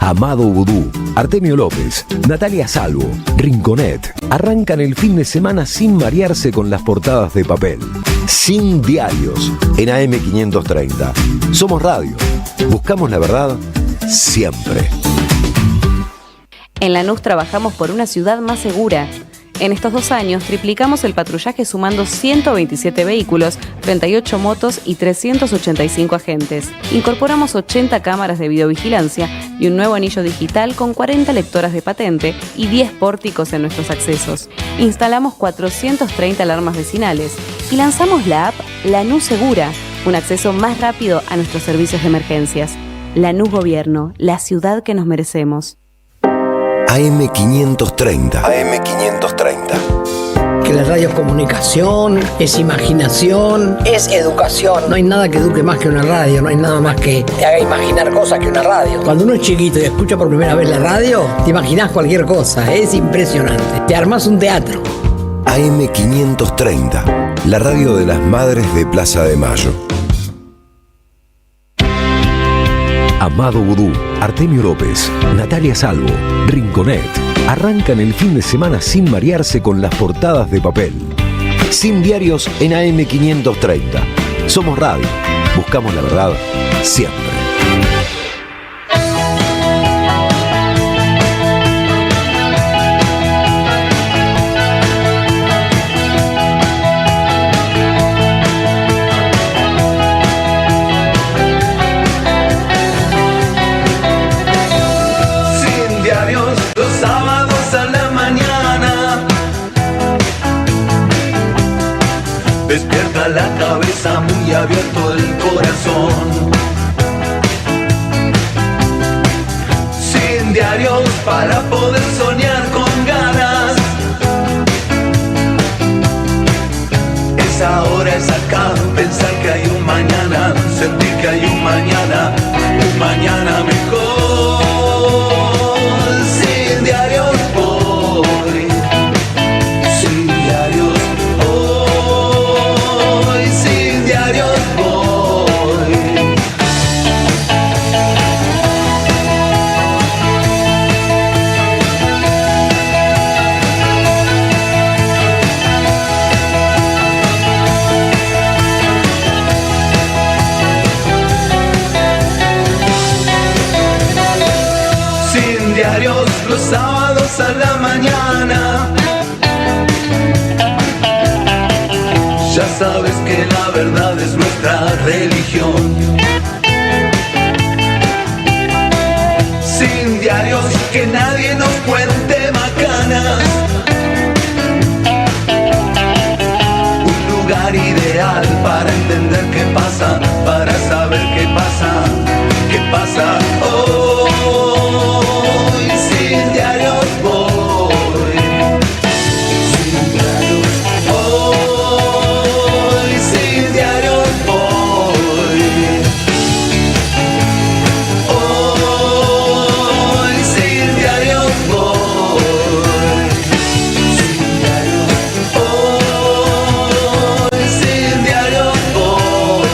Amado Vudú, Artemio López, Natalia Salvo, Rinconet arrancan el fin de semana sin marearse con las portadas de papel. Sin diarios en AM530. Somos radio. Buscamos la verdad siempre. En Lanús trabajamos por una ciudad más segura. En estos 2 años triplicamos el patrullaje sumando 127 vehículos, 38 motos y 385 agentes. Incorporamos 80 cámaras de videovigilancia y un nuevo anillo digital con 40 lectoras de patente y 10 pórticos en nuestros accesos. Instalamos 430 alarmas vecinales y lanzamos la app Lanús Segura, un acceso más rápido a nuestros servicios de emergencias. Lanús Gobierno, la ciudad que nos merecemos. AM530. AM530. Que la radio es comunicación, es imaginación, es educación. No hay nada que eduque más que una radio, no hay nada más que te haga imaginar cosas que una radio. Cuando uno es chiquito y escucha por primera vez la radio, te imaginás cualquier cosa, es impresionante. Te armás un teatro. AM530, la radio de las madres de Plaza de Mayo. Amado Vudú, Artemio López, Natalia Salvo, Rinconet arrancan el fin de semana sin marearse con las portadas de papel. Sin diarios en AM530. Somos radio. Buscamos la verdad siempre. Despierta la cabeza, muy abierto el corazón. Sin diarios para poder soñar con ganas. Es ahora, es acá, pensar que hay un mañana, sentir que hay un mañana mejor. Sin diarios voy. Sin diarios los sábados a la mañana. Ya sabes que la verdad es nuestra religión. Sin diarios, que nadie nos cuente macanas. Un lugar ideal para entender qué pasa, para saber qué pasa, qué pasa hoy. Sin diarios voy. Sin diarios voy. Sin diarios voy. Hoy sin diarios voy. Sin diarios hoy. Sin diarios voy.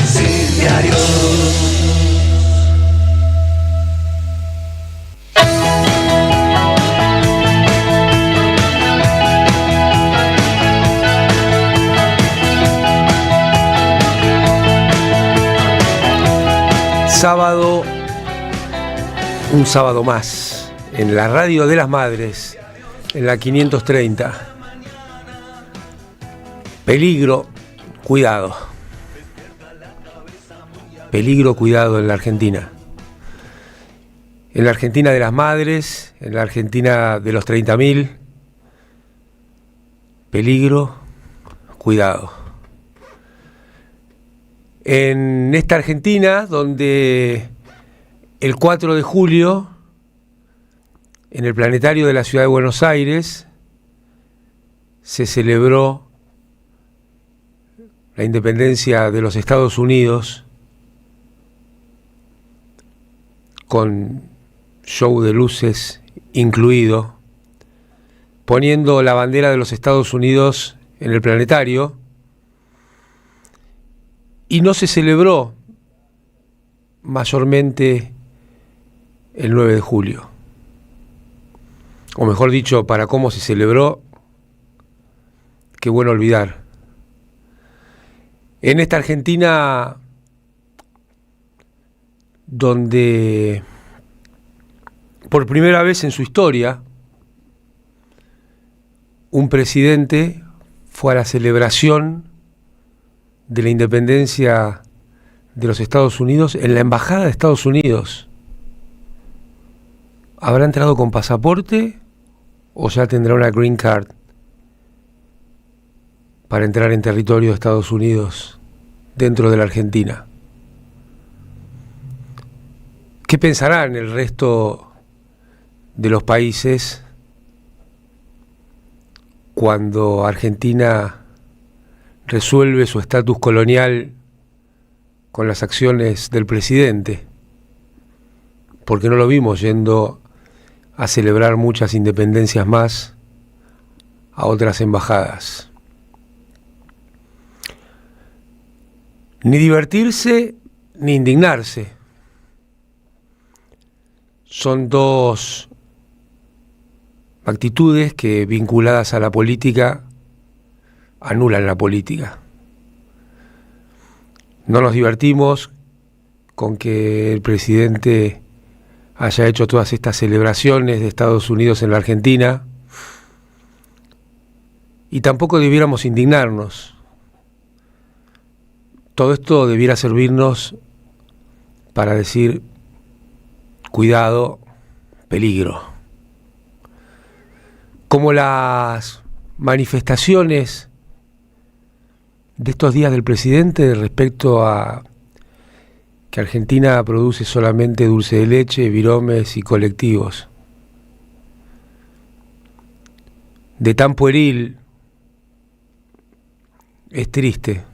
Sin diarios. Sábado, un sábado más, en la radio de las madres, en la 530. Peligro, cuidado. Peligro, cuidado en la Argentina. En la Argentina de las madres, en la Argentina de los 30.000. Peligro, cuidado. En esta Argentina, donde el 4 de julio, en el planetario de la ciudad de Buenos Aires, se celebró la independencia de los Estados Unidos con show de luces incluido, poniendo la bandera de los Estados Unidos en el planetario. Y no se celebró mayormente el 9 de julio. O mejor dicho, para cómo se celebró, qué bueno olvidar. En esta Argentina donde por primera vez en su historia un presidente fue a la celebración de la independencia de los Estados Unidos en la Embajada de Estados Unidos. ¿Habrá entrado con pasaporte o ya tendrá una green card para entrar en territorio de Estados Unidos dentro de la Argentina? ¿Qué pensarán el resto de los países cuando Argentina resuelve su estatus colonial con las acciones del presidente? Porque no lo vimos yendo a celebrar muchas independencias más a otras embajadas. Ni divertirse ni indignarse. Son dos actitudes que, vinculadas a la política, anulan la política. No nos divertimos con que el presidente haya hecho todas estas celebraciones de Estados Unidos en la Argentina, y tampoco debiéramos indignarnos. Todo esto debiera servirnos para decir: cuidado, peligro. Como las manifestaciones de estos días del presidente respecto a que Argentina produce solamente dulce de leche, viromes y colectivos. De tan pueril, es triste.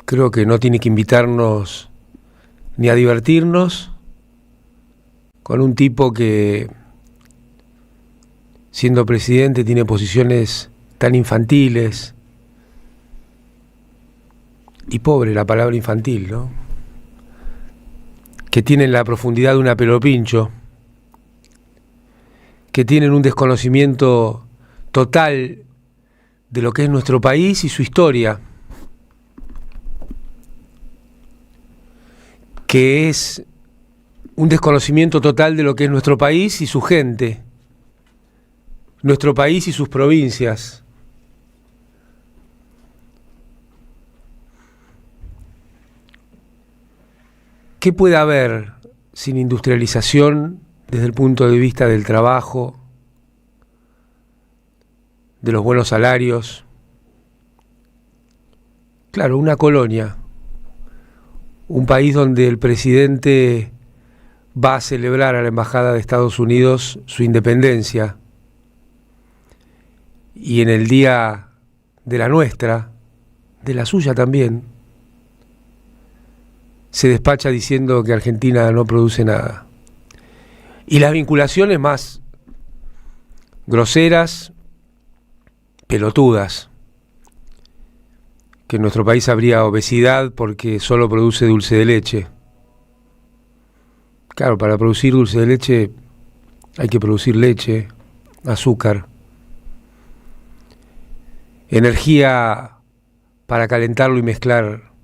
Creo que no tiene que invitarnos ni a divertirnos con un tipo que, siendo presidente, tiene posiciones tan infantiles. Y pobre la palabra infantil, ¿no? Que tienen la profundidad de una pelopincho, que tienen un desconocimiento total de lo que es nuestro país y su historia, que es un desconocimiento total de lo que es nuestro país y su gente, nuestro país y sus provincias. ¿Qué puede haber sin industrialización desde el punto de vista del trabajo, de los buenos salarios? Claro, una colonia, un país donde el presidente va a celebrar a la Embajada de Estados Unidos su independencia, y en el día de la nuestra, de la suya también, se despacha diciendo que Argentina no produce nada. Y las vinculaciones más groseras, pelotudas, que en nuestro país habría obesidad porque solo produce dulce de leche. Claro, para producir dulce de leche hay que producir leche, azúcar, energía para calentarlo y mezclar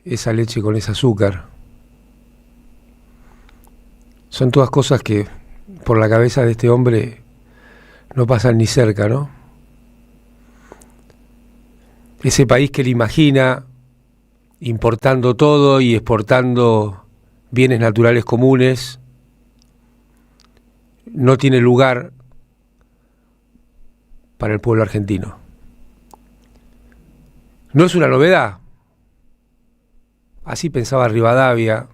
esa leche con ese azúcar. Son todas cosas que por la cabeza de este hombre no pasan ni cerca, ¿no? Ese país que él imagina importando todo y exportando bienes naturales comunes no tiene lugar para el pueblo argentino. No es una novedad. Así pensaba Rivadavia,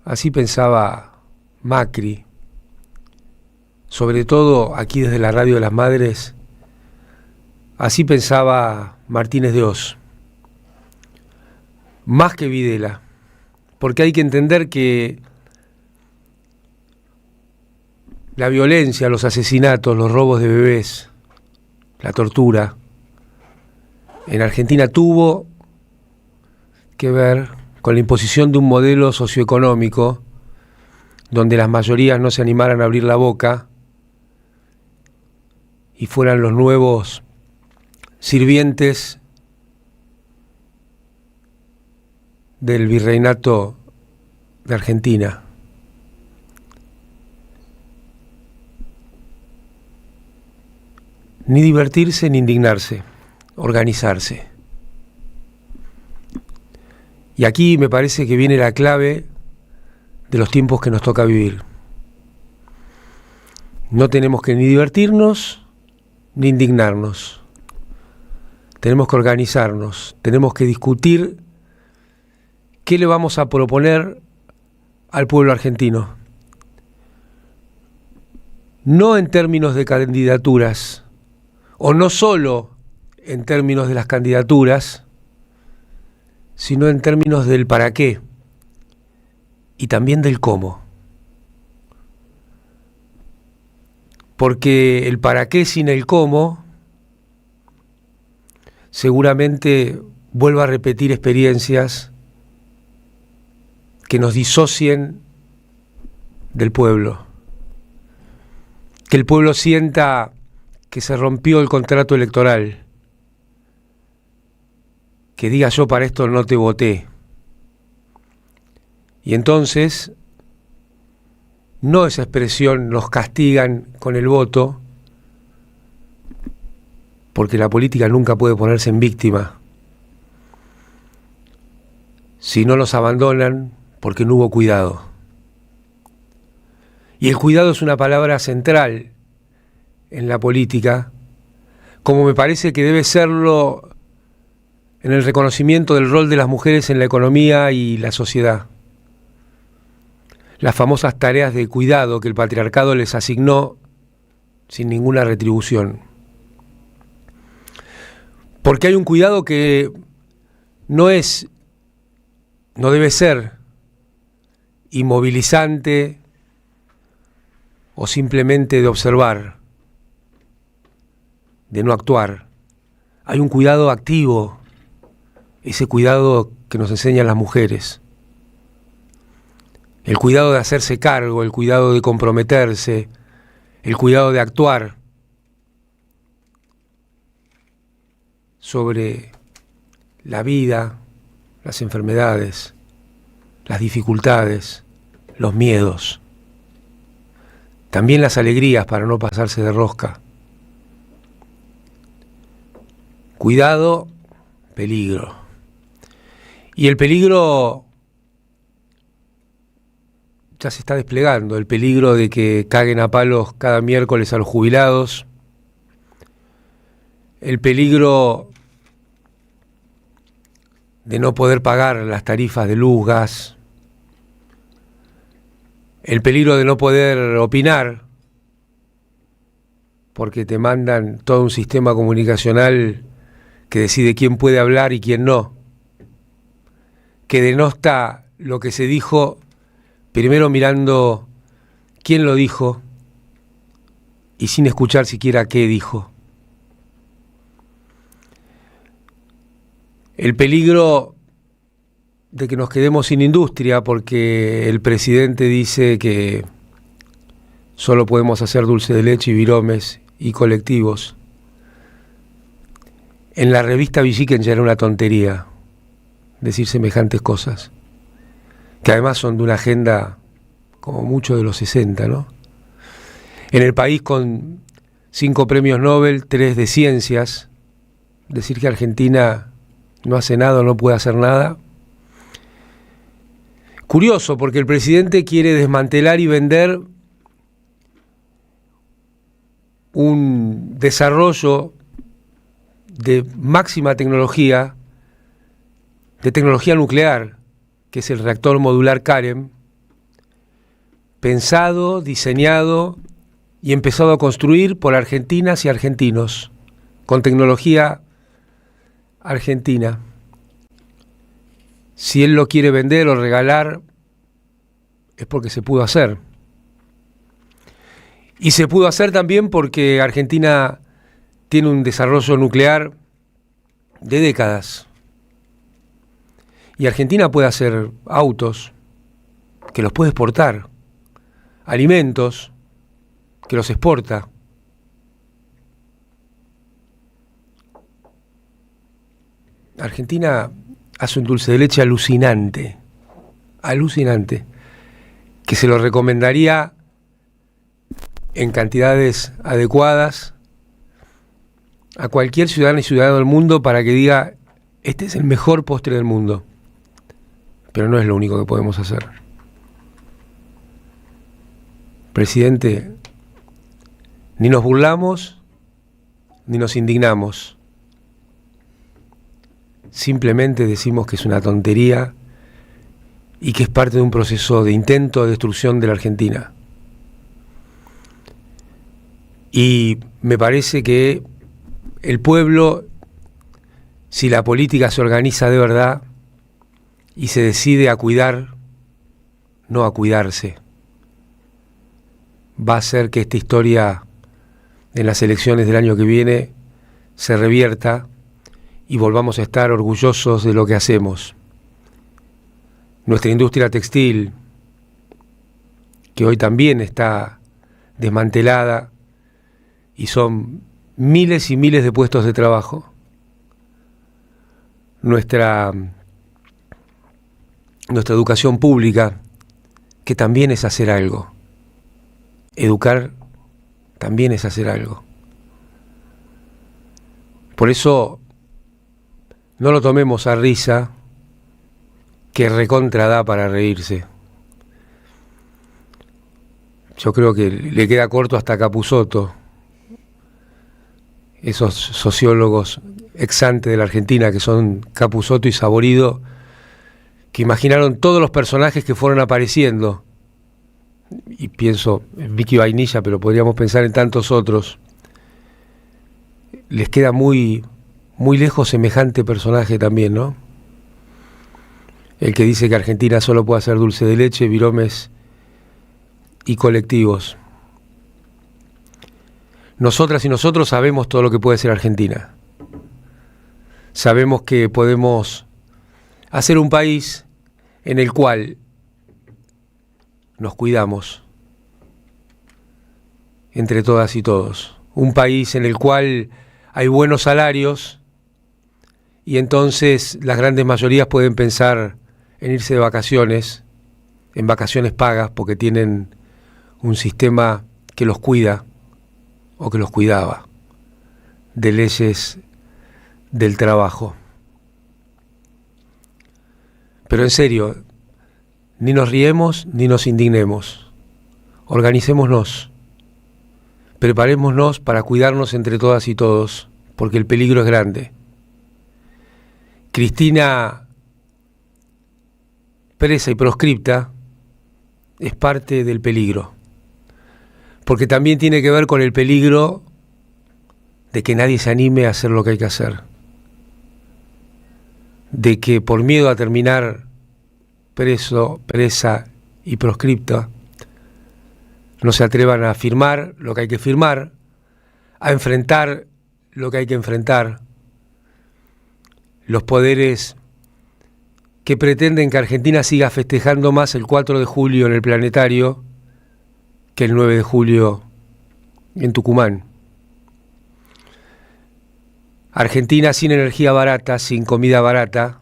así pensaba Macri, sobre todo aquí desde la Radio de las Madres, así pensaba Martínez de Oz, más que Videla, porque hay que entender que la violencia, los asesinatos, los robos de bebés, la tortura, en Argentina tuvo que ver con la imposición de un modelo socioeconómico donde las mayorías no se animaran a abrir la boca y fueran los nuevos sirvientes del virreinato de Argentina. Ni divertirse ni indignarse, organizarse. Y aquí me parece que viene la clave de los tiempos que nos toca vivir. No tenemos que ni divertirnos ni indignarnos. Tenemos que organizarnos, tenemos que discutir qué le vamos a proponer al pueblo argentino. No en términos de candidaturas, o no solo en términos de las candidaturas, sino en términos del para qué y también del cómo. Porque el para qué sin el cómo seguramente vuelva a repetir experiencias que nos disocien del pueblo. Que el pueblo sienta que se rompió el contrato electoral. Que diga yo para esto no te voté. Y entonces, no esa expresión nos castigan con el voto, porque la política nunca puede ponerse en víctima. Si no nos abandonan, porque no hubo cuidado. Y el cuidado es una palabra central en la política, como me parece que debe serlo en el reconocimiento del rol de las mujeres en la economía y la sociedad. Las famosas tareas de cuidado que el patriarcado les asignó sin ninguna retribución. Porque hay un cuidado que no debe ser inmovilizante o simplemente de observar, de no actuar. Hay un cuidado activo, ese cuidado que nos enseñan las mujeres. El cuidado de hacerse cargo, el cuidado de comprometerse, el cuidado de actuar sobre la vida, las enfermedades, las dificultades, los miedos, también las alegrías para no pasarse de rosca. Cuidado, peligro. Y el peligro ya se está desplegando, el peligro de que caguen a palos cada miércoles a los jubilados, el peligro de no poder pagar las tarifas de luz, gas, el peligro de no poder opinar, porque te mandan todo un sistema comunicacional que decide quién puede hablar y quién no, que denota lo que se dijo, primero mirando quién lo dijo y sin escuchar siquiera qué dijo. El peligro de que nos quedemos sin industria porque el presidente dice que solo podemos hacer dulce de leche y viromes y colectivos. En la revista Villiquen ya era una tontería decir semejantes cosas, que además son de una agenda como mucho de los 60, ¿no? En el país con 5 premios Nobel, 3 de ciencias, decir que Argentina no hace nada o no puede hacer nada. Curioso, porque el presidente quiere desmantelar y vender un desarrollo de máxima tecnología, de tecnología nuclear, que es el reactor modular CAREM, pensado, diseñado y empezado a construir por argentinas y argentinos, con tecnología argentina. Si él lo quiere vender o regalar, es porque se pudo hacer. Y se pudo hacer también porque Argentina tiene un desarrollo nuclear de décadas. Y Argentina puede hacer autos que los puede exportar, alimentos que los exporta. Argentina hace un dulce de leche alucinante, que se lo recomendaría en cantidades adecuadas a cualquier ciudadana y ciudadano del mundo para que diga, este es el mejor postre del mundo. Pero no es lo único que podemos hacer. Presidente, ni nos burlamos, ni nos indignamos. Simplemente decimos que es una tontería y que es parte de un proceso de intento de destrucción de la Argentina. Y me parece que el pueblo, si la política se organiza de verdad y se decide a cuidar, no a cuidarse, va a hacer que esta historia en las elecciones del año que viene se revierta y volvamos a estar orgullosos de lo que hacemos. Nuestra industria textil, que hoy también está desmantelada y son miles y miles de puestos de trabajo. Nuestra educación pública, que también es hacer algo. Educar también es hacer algo. Por eso no lo tomemos a risa, que recontra da para reírse. Yo creo que le queda corto hasta Capusotto, esos sociólogos ex ante de la Argentina que son Capusotto y Saborido, que imaginaron todos los personajes que fueron apareciendo. Y pienso en Vicky Vainilla, pero podríamos pensar en tantos otros. Les queda muy lejos semejante personaje también, ¿no? El que dice que Argentina solo puede hacer dulce de leche, viromes y colectivos. Nosotras y nosotros sabemos todo lo que puede ser Argentina. Sabemos que podemos hacer un país en el cual nos cuidamos entre todas y todos. Un país en el cual hay buenos salarios y entonces las grandes mayorías pueden pensar en irse de vacaciones, en vacaciones pagas, porque tienen un sistema que los cuida o que los cuidaba, de leyes del trabajo. Pero en serio, ni nos riemos ni nos indignemos. Organicémonos, preparémonos para cuidarnos entre todas y todos, porque el peligro es grande. Cristina, presa y proscripta, es parte del peligro, porque también tiene que ver con el peligro de que nadie se anime a hacer lo que hay que hacer, de que por miedo a terminar preso, presa y proscripta, no se atrevan a firmar lo que hay que firmar, a enfrentar lo que hay que enfrentar. Los poderes que pretenden que Argentina siga festejando más el 4 de julio en el Planetario que el 9 de julio en Tucumán. Argentina sin energía barata, sin comida barata,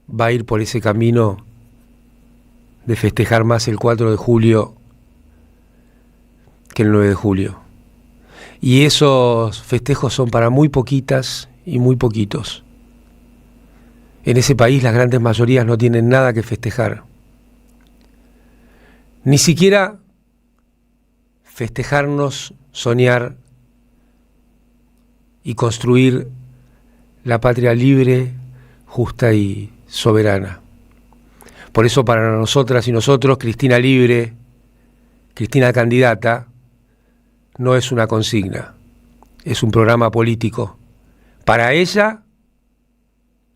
va a ir por ese camino de festejar más el 4 de julio que el 9 de julio. Y esos festejos son para muy poquitas y muy poquitos. En ese país las grandes mayorías no tienen nada que festejar. Ni siquiera festejarnos, soñar y construir la patria libre, justa y soberana. Por eso para nosotras y nosotros, Cristina libre, Cristina candidata, no es una consigna, es un programa político. Para ella,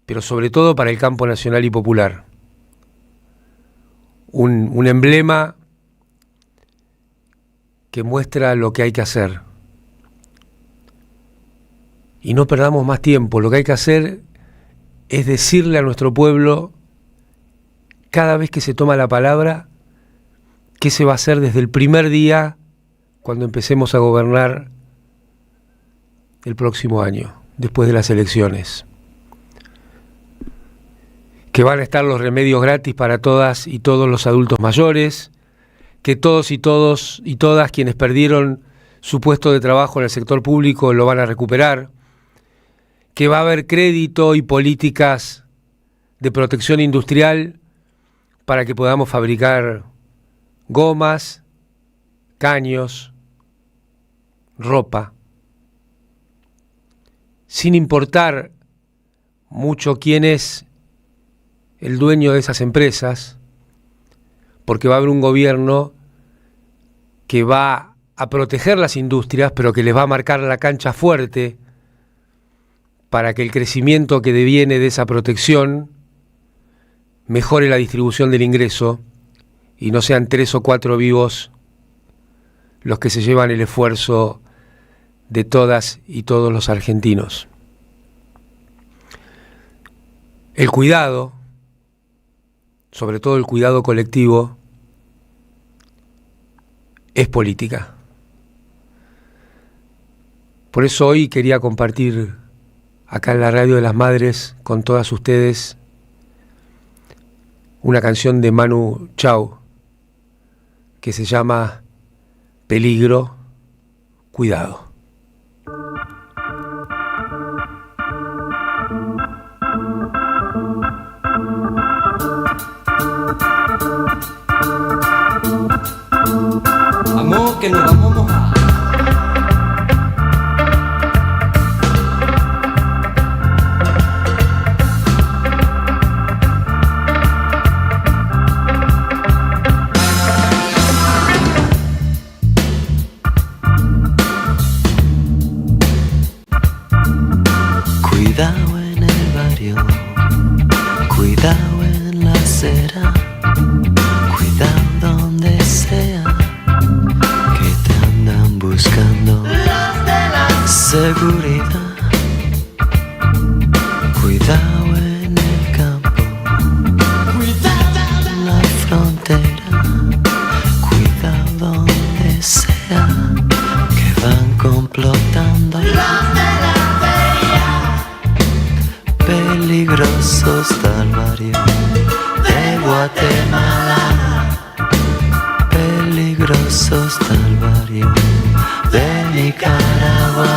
pero sobre todo para el campo nacional y popular. Un emblema que muestra lo que hay que hacer. y no perdamos más tiempo. Lo que hay que hacer es decirle a nuestro pueblo, cada vez que se toma la palabra, qué se va a hacer desde el primer día cuando empecemos a gobernar el próximo año, después de las elecciones. Que van a estar los remedios gratis para todas y todos los adultos mayores, que todos y todas quienes perdieron su puesto de trabajo en el sector público lo van a recuperar, que va a haber crédito y políticas de protección industrial para que podamos fabricar gomas, caños, ropa, sin importar mucho quién es el dueño de esas empresas, porque va a haber un gobierno que va a proteger las industrias, pero que les va a marcar la cancha fuerte para que el crecimiento que deviene de esa protección mejore la distribución del ingreso y no sean 3 o 4 vivos los que se llevan el esfuerzo de todas y todos los argentinos. El cuidado, sobre todo el cuidado colectivo, es política. Por eso hoy quería compartir acá en la Radio de las Madres con todas ustedes una canción de Manu Chao que se llama Peligro, Cuidado. Vamos que nos vamos a mojar. Cuidado en el barrio, cuidado en la acera, cuidado donde sea que te andan buscando. Seguridad, cuidado en el campo, cuidado en la frontera, cuidado donde sea que van complotando. Peligrosos del barrio de Guatemala, peligrosos del barrio de Nicaragua.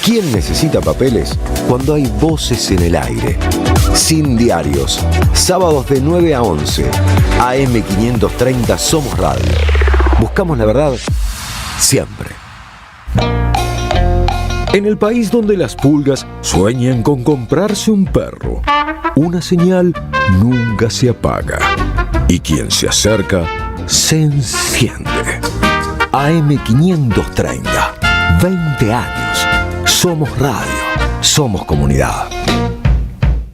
¿Quién necesita papeles cuando hay voces en el aire? Sin diarios. Sábados de 9 a 11. AM 530 Somos Radio. Buscamos la verdad siempre. En el país donde las pulgas sueñan con comprarse un perro, una señal nunca se apaga. Y quien se acerca, se enciende. AM 530. 20 años. Somos radio. Somos comunidad.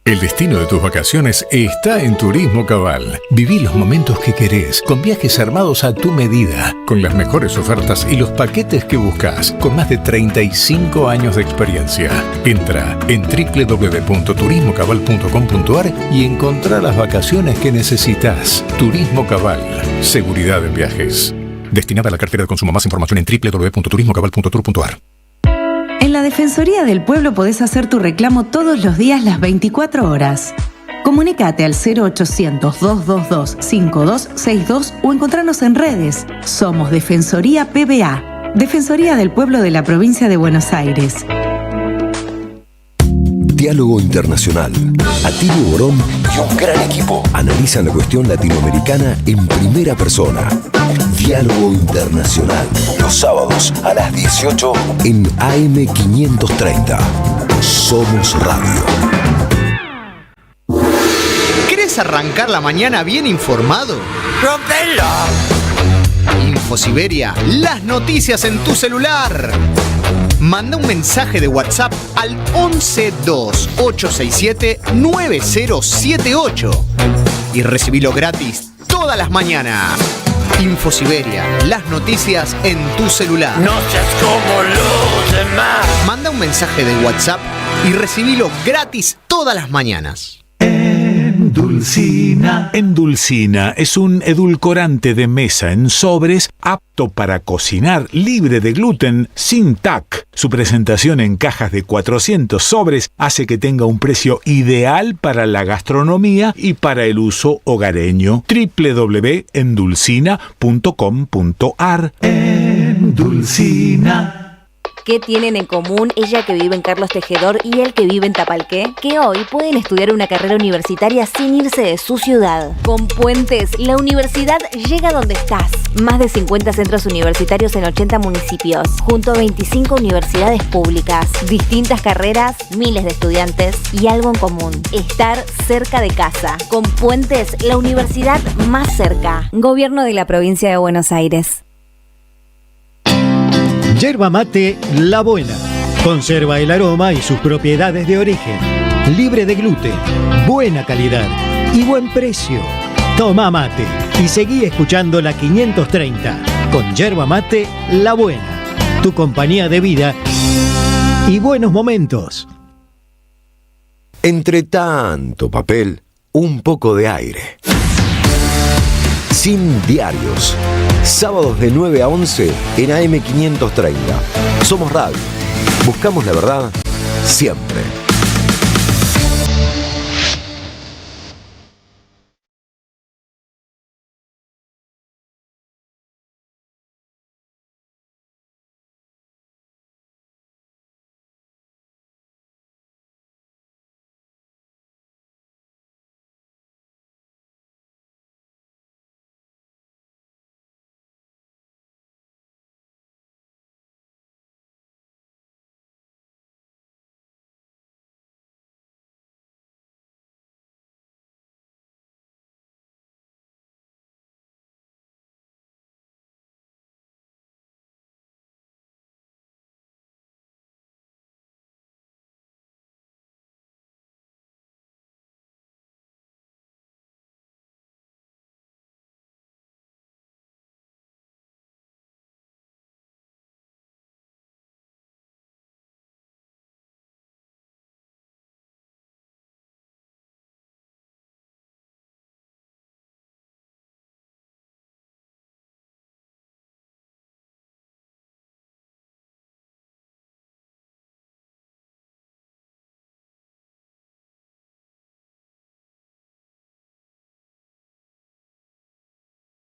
El destino de tus vacaciones está en Turismo Cabal. Viví los momentos que querés, con viajes armados a tu medida, con las mejores ofertas y los paquetes que buscas, con más de 35 años de experiencia. Entra en www.turismocabal.com.ar y encontrá las vacaciones que necesitas. Turismo Cabal. Seguridad en viajes. Destinada a la cartera de consumo. Más información en www.turismocabal.tour.ar. En la Defensoría del Pueblo podés hacer tu reclamo todos los días, las 24 horas. Comunicate al 0800-222-5262 o encontranos en redes. Somos Defensoría PBA, Defensoría del Pueblo de la Provincia de Buenos Aires. Diálogo Internacional. Atilio Borón y un gran equipo analizan la cuestión latinoamericana en primera persona. Diálogo Internacional. Los sábados a las 18 en AM 530. Somos Radio. ¿Querés arrancar la mañana bien informado? ¡Rompela! Infosiberia, las noticias en tu celular. Manda un mensaje de WhatsApp al 1128679078 y recibilo gratis todas las mañanas. Infosiberia, las noticias en tu celular. No seas como los demás. Manda un mensaje de WhatsApp y recibilo gratis todas las mañanas. Endulcina. Endulcina es un edulcorante de mesa en sobres apto para cocinar, libre de gluten, sin TAC. Su presentación en cajas de 400 sobres hace que tenga un precio ideal para la gastronomía y para el uso hogareño. www.endulcina.com.ar. Endulcina. ¿Qué tienen en común ella que vive en Carlos Tejedor y él que vive en Tapalqué? Que hoy pueden estudiar una carrera universitaria sin irse de su ciudad. Con Puentes, la universidad llega donde estás. Más de 50 centros universitarios en 80 municipios, junto a 25 universidades públicas. Distintas carreras, miles de estudiantes y algo en común: estar cerca de casa. Con Puentes, la universidad más cerca. Gobierno de la Provincia de Buenos Aires. Yerba mate La Buena. Conserva el aroma y sus propiedades de origen. Libre de gluten, buena calidad y buen precio. Toma mate y seguí escuchando la 530 con Yerba mate La Buena. Tu compañía de vida y buenos momentos. Entre tanto papel, un poco de aire. Sin diarios. Sábados de 9 a 11 en AM 530. Somos Radio. Buscamos la verdad siempre.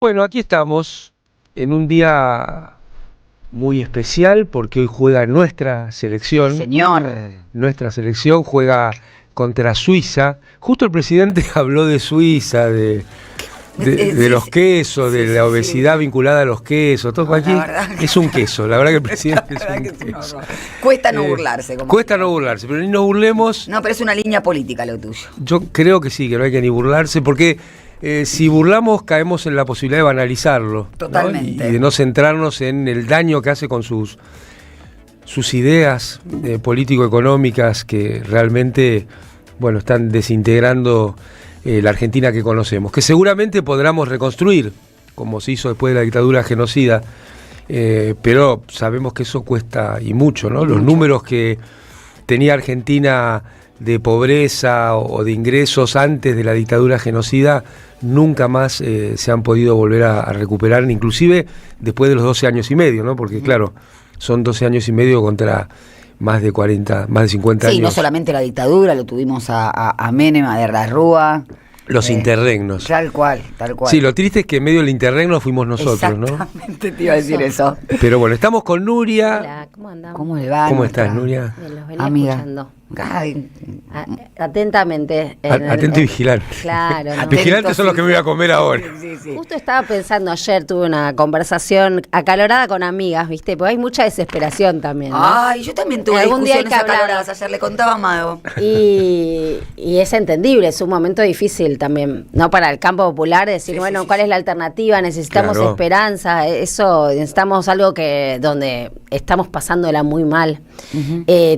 Bueno, aquí estamos en un día muy especial porque hoy juega nuestra selección. Señor. Nuestra selección juega contra Suiza. Justo el presidente habló de Suiza, de los quesos, de la obesidad vinculada a los quesos. Todo aquí es un queso. La verdad que el presidente es un queso. Cuesta no burlarse. Cuesta no burlarse, pero ni nos burlemos. No, pero es una línea política lo tuyo. Yo creo que sí, que no hay que ni burlarse porque... si burlamos caemos en la posibilidad de banalizarlo. Totalmente. ¿No? Y de no centrarnos en el daño que hace con sus ideas político-económicas que realmente bueno, están desintegrando la Argentina que conocemos, que seguramente podremos reconstruir, como se hizo después de la dictadura genocida, pero sabemos que eso cuesta y mucho, ¿no? Los números que tenía Argentina de pobreza o de ingresos antes de la dictadura genocida nunca más se han podido volver a recuperar, inclusive después de los 12 años y medio, ¿no? Porque claro, son 12 años y medio contra más de 40, más de 50 años. Sí, no solamente la dictadura, lo tuvimos a Menem, a la Rúa. Los interregnos. Tal cual, tal cual. Sí, lo triste es que en medio del interregno fuimos nosotros, ¿no? Exactamente, te iba a decir eso. Pero bueno, estamos con Nuria. Hola, ¿cómo andamos? ¿Cómo le va? ¿Cómo estás, Nuria? Bien, los venía Amiga. escuchando. Ay, Atentamente. Atento y vigilante. Claro. ¿no? Vigilantes son los que me voy a comer ahora. sí, sí. Justo estaba pensando ayer, tuve una conversación acalorada con amigas, ¿viste? Porque hay mucha desesperación también, ¿no? Ay, yo también tuve Algún día hay discusiones que hablar. acaloradas ayer, le contaba a Amado. Y es entendible, es un momento difícil también, ¿no? Para el campo popular, decir, Sí, bueno, sí, ¿cuál sí. es la alternativa? Necesitamos Claro. esperanza, eso, necesitamos algo donde estamos pasándola muy mal.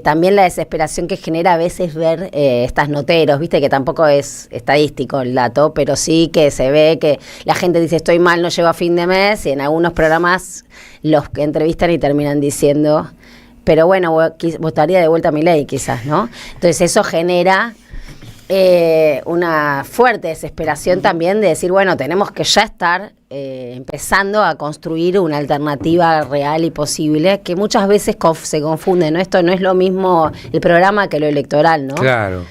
También la desesperación que genera a veces ver estas noteros, viste que tampoco es estadístico el dato, pero sí que se ve que la gente dice estoy mal, no llego a fin de mes, y en algunos programas los que entrevistan y terminan diciendo, pero bueno, votaría de vuelta a Milei quizás, ¿no? Entonces eso genera una fuerte desesperación también de decir, bueno, tenemos que ya estar empezando a construir una alternativa real y posible, que muchas veces se confunde, ¿no? Esto no es lo mismo el programa que lo electoral, ¿no? Claro.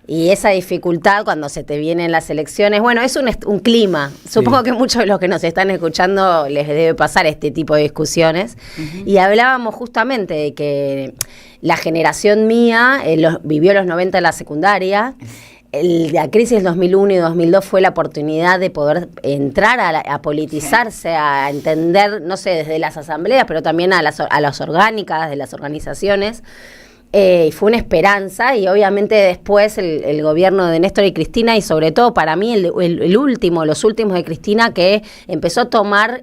Y esa dificultad cuando se te vienen las elecciones, bueno, es un clima. Supongo que muchos de los que nos están escuchando les debe pasar este tipo de discusiones. Y hablábamos justamente de que la generación mía vivió los 90 en la secundaria. La crisis del 2001 y 2002 fue la oportunidad de poder entrar a politizarse, a entender, no sé, desde las asambleas, pero también a las orgánicas, de las organizaciones. Y fue una esperanza, y obviamente después el gobierno de Néstor y Cristina, y sobre todo para mí los últimos de Cristina, que empezó a tomar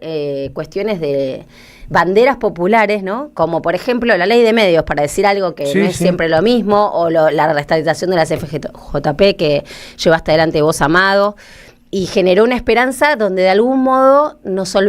cuestiones de banderas populares, ¿no? Como por ejemplo la ley de medios, para decir algo que no es siempre lo mismo, o la reestatización de las FJP que llevaste adelante vos, Amado, y generó una esperanza donde de algún modo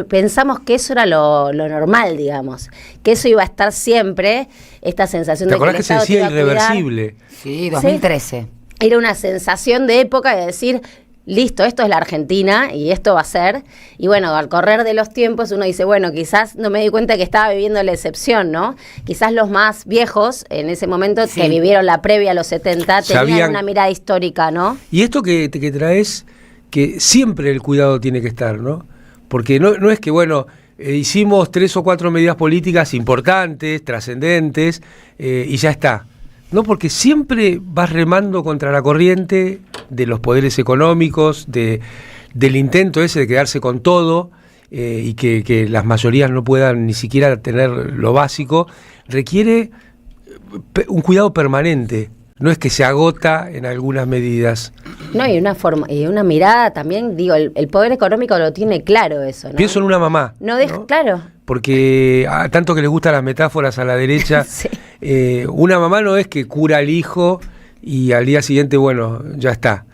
pensamos que eso era lo normal, digamos, que eso iba a estar siempre, esta sensación ¿Te de que el acordás que se Estado te decía iba a cuidar? irreversible? Sí, 2013. Era una sensación de época de decir, listo, esto es la Argentina y esto va a ser. Y bueno, al correr de los tiempos uno dice, bueno, quizás no me di cuenta que estaba viviendo la excepción, ¿no? Quizás los más viejos en ese momento, que vivieron la previa a los 70, tenían una mirada histórica, ¿no? Y esto que traes, que siempre el cuidado tiene que estar, ¿no? Porque no es que, bueno, hicimos 3 o 4 medidas políticas importantes, trascendentes, y ya está. No, porque siempre vas remando contra la corriente de los poderes económicos, del intento ese de quedarse con todo, y que las mayorías no puedan ni siquiera tener lo básico. Requiere un cuidado permanente. No es que se agota en algunas medidas. No, y una mirada también, digo, el poder económico lo tiene claro eso, ¿no? Pienso en una mamá. No deja, claro. Porque tanto que les gustan las metáforas a la derecha, una mamá no es que cura al hijo y al día siguiente, bueno, ya está,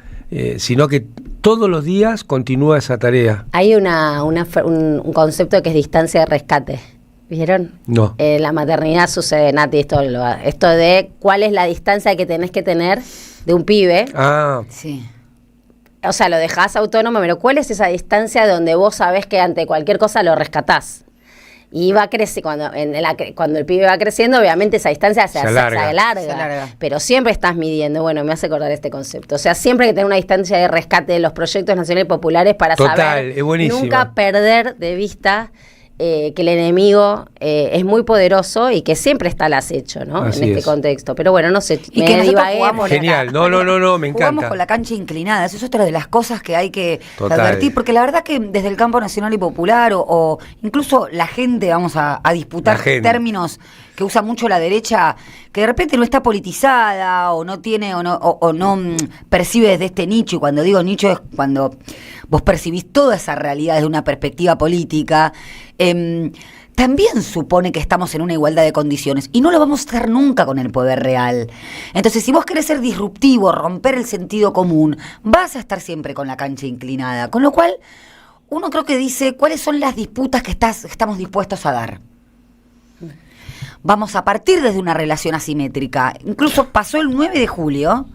sino que todos los días continúa esa tarea. Hay un concepto que es distancia de rescate. ¿Vieron? No. La maternidad sucede, Nati, esto de cuál es la distancia que tenés que tener de un pibe. Ah. Sí. O sea, lo dejás autónomo, pero ¿cuál es esa distancia donde vos sabés que ante cualquier cosa lo rescatás? Y va creciendo, cuando el pibe va creciendo, obviamente esa distancia se alarga. Pero siempre estás midiendo, bueno, me hace acordar este concepto. O sea, siempre hay que tener una distancia de rescate de los proyectos nacionales y populares para saber es buenísima. Nunca perder de vista que el enemigo es muy poderoso y que siempre está al acecho, ¿no? Así en este es. contexto. Pero bueno, no sé, Y que nosotros jugamos Genial, no, me encanta. Jugamos con la cancha inclinada, eso es otra de las cosas que hay que Total. advertir, porque la verdad que desde el campo nacional y popular, o incluso la gente, vamos a disputar términos que usa mucho la derecha, que de repente no está politizada, o no tiene, o no percibe desde este nicho, y cuando digo nicho es cuando vos percibís toda esa realidad desde una perspectiva política, también supone que estamos en una igualdad de condiciones y no lo vamos a estar nunca con el poder real. Entonces, si vos querés ser disruptivo, romper el sentido común, vas a estar siempre con la cancha inclinada. Con lo cual, uno creo que dice, ¿cuáles son las disputas que estamos dispuestos a dar? Vamos a partir desde una relación asimétrica. Incluso pasó el 9 de julio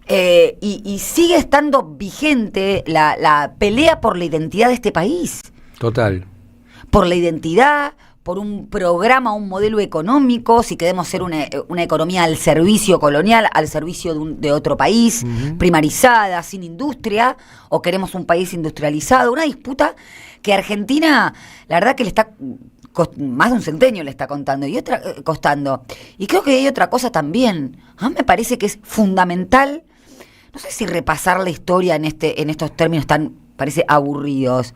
y sigue estando vigente la pelea por la identidad de este país. Total. Por la identidad, por un programa, un modelo económico, si queremos ser una economía al servicio colonial, al servicio de otro país, primarizada, sin industria, o queremos un país industrializado, una disputa que Argentina, la verdad que le está más de un centenio le está costando. Y creo que hay otra cosa también. A mí me parece que es fundamental, no sé si repasar la historia en estos términos tan, parece, aburridos,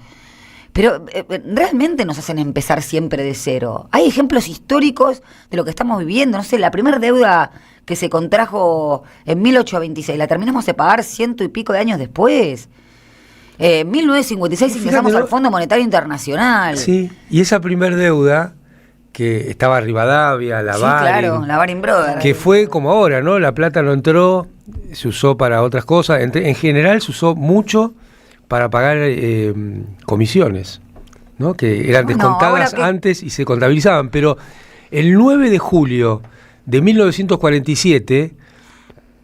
pero realmente nos hacen empezar siempre de cero. Hay ejemplos históricos de lo que estamos viviendo. No sé, la primera deuda que se contrajo en 1826, la terminamos de pagar 100 y pico de años después. En 1956 ingresamos al Fondo Monetario Internacional. Sí, y esa primera deuda, que estaba Rivadavia, la Baring. Sí, claro, la Baring Brothers. Que fue como ahora, ¿no? La plata no entró, se usó para otras cosas. En general se usó mucho para pagar comisiones, ¿no? Que eran descontadas antes y se contabilizaban. Pero el 9 de julio de 1947,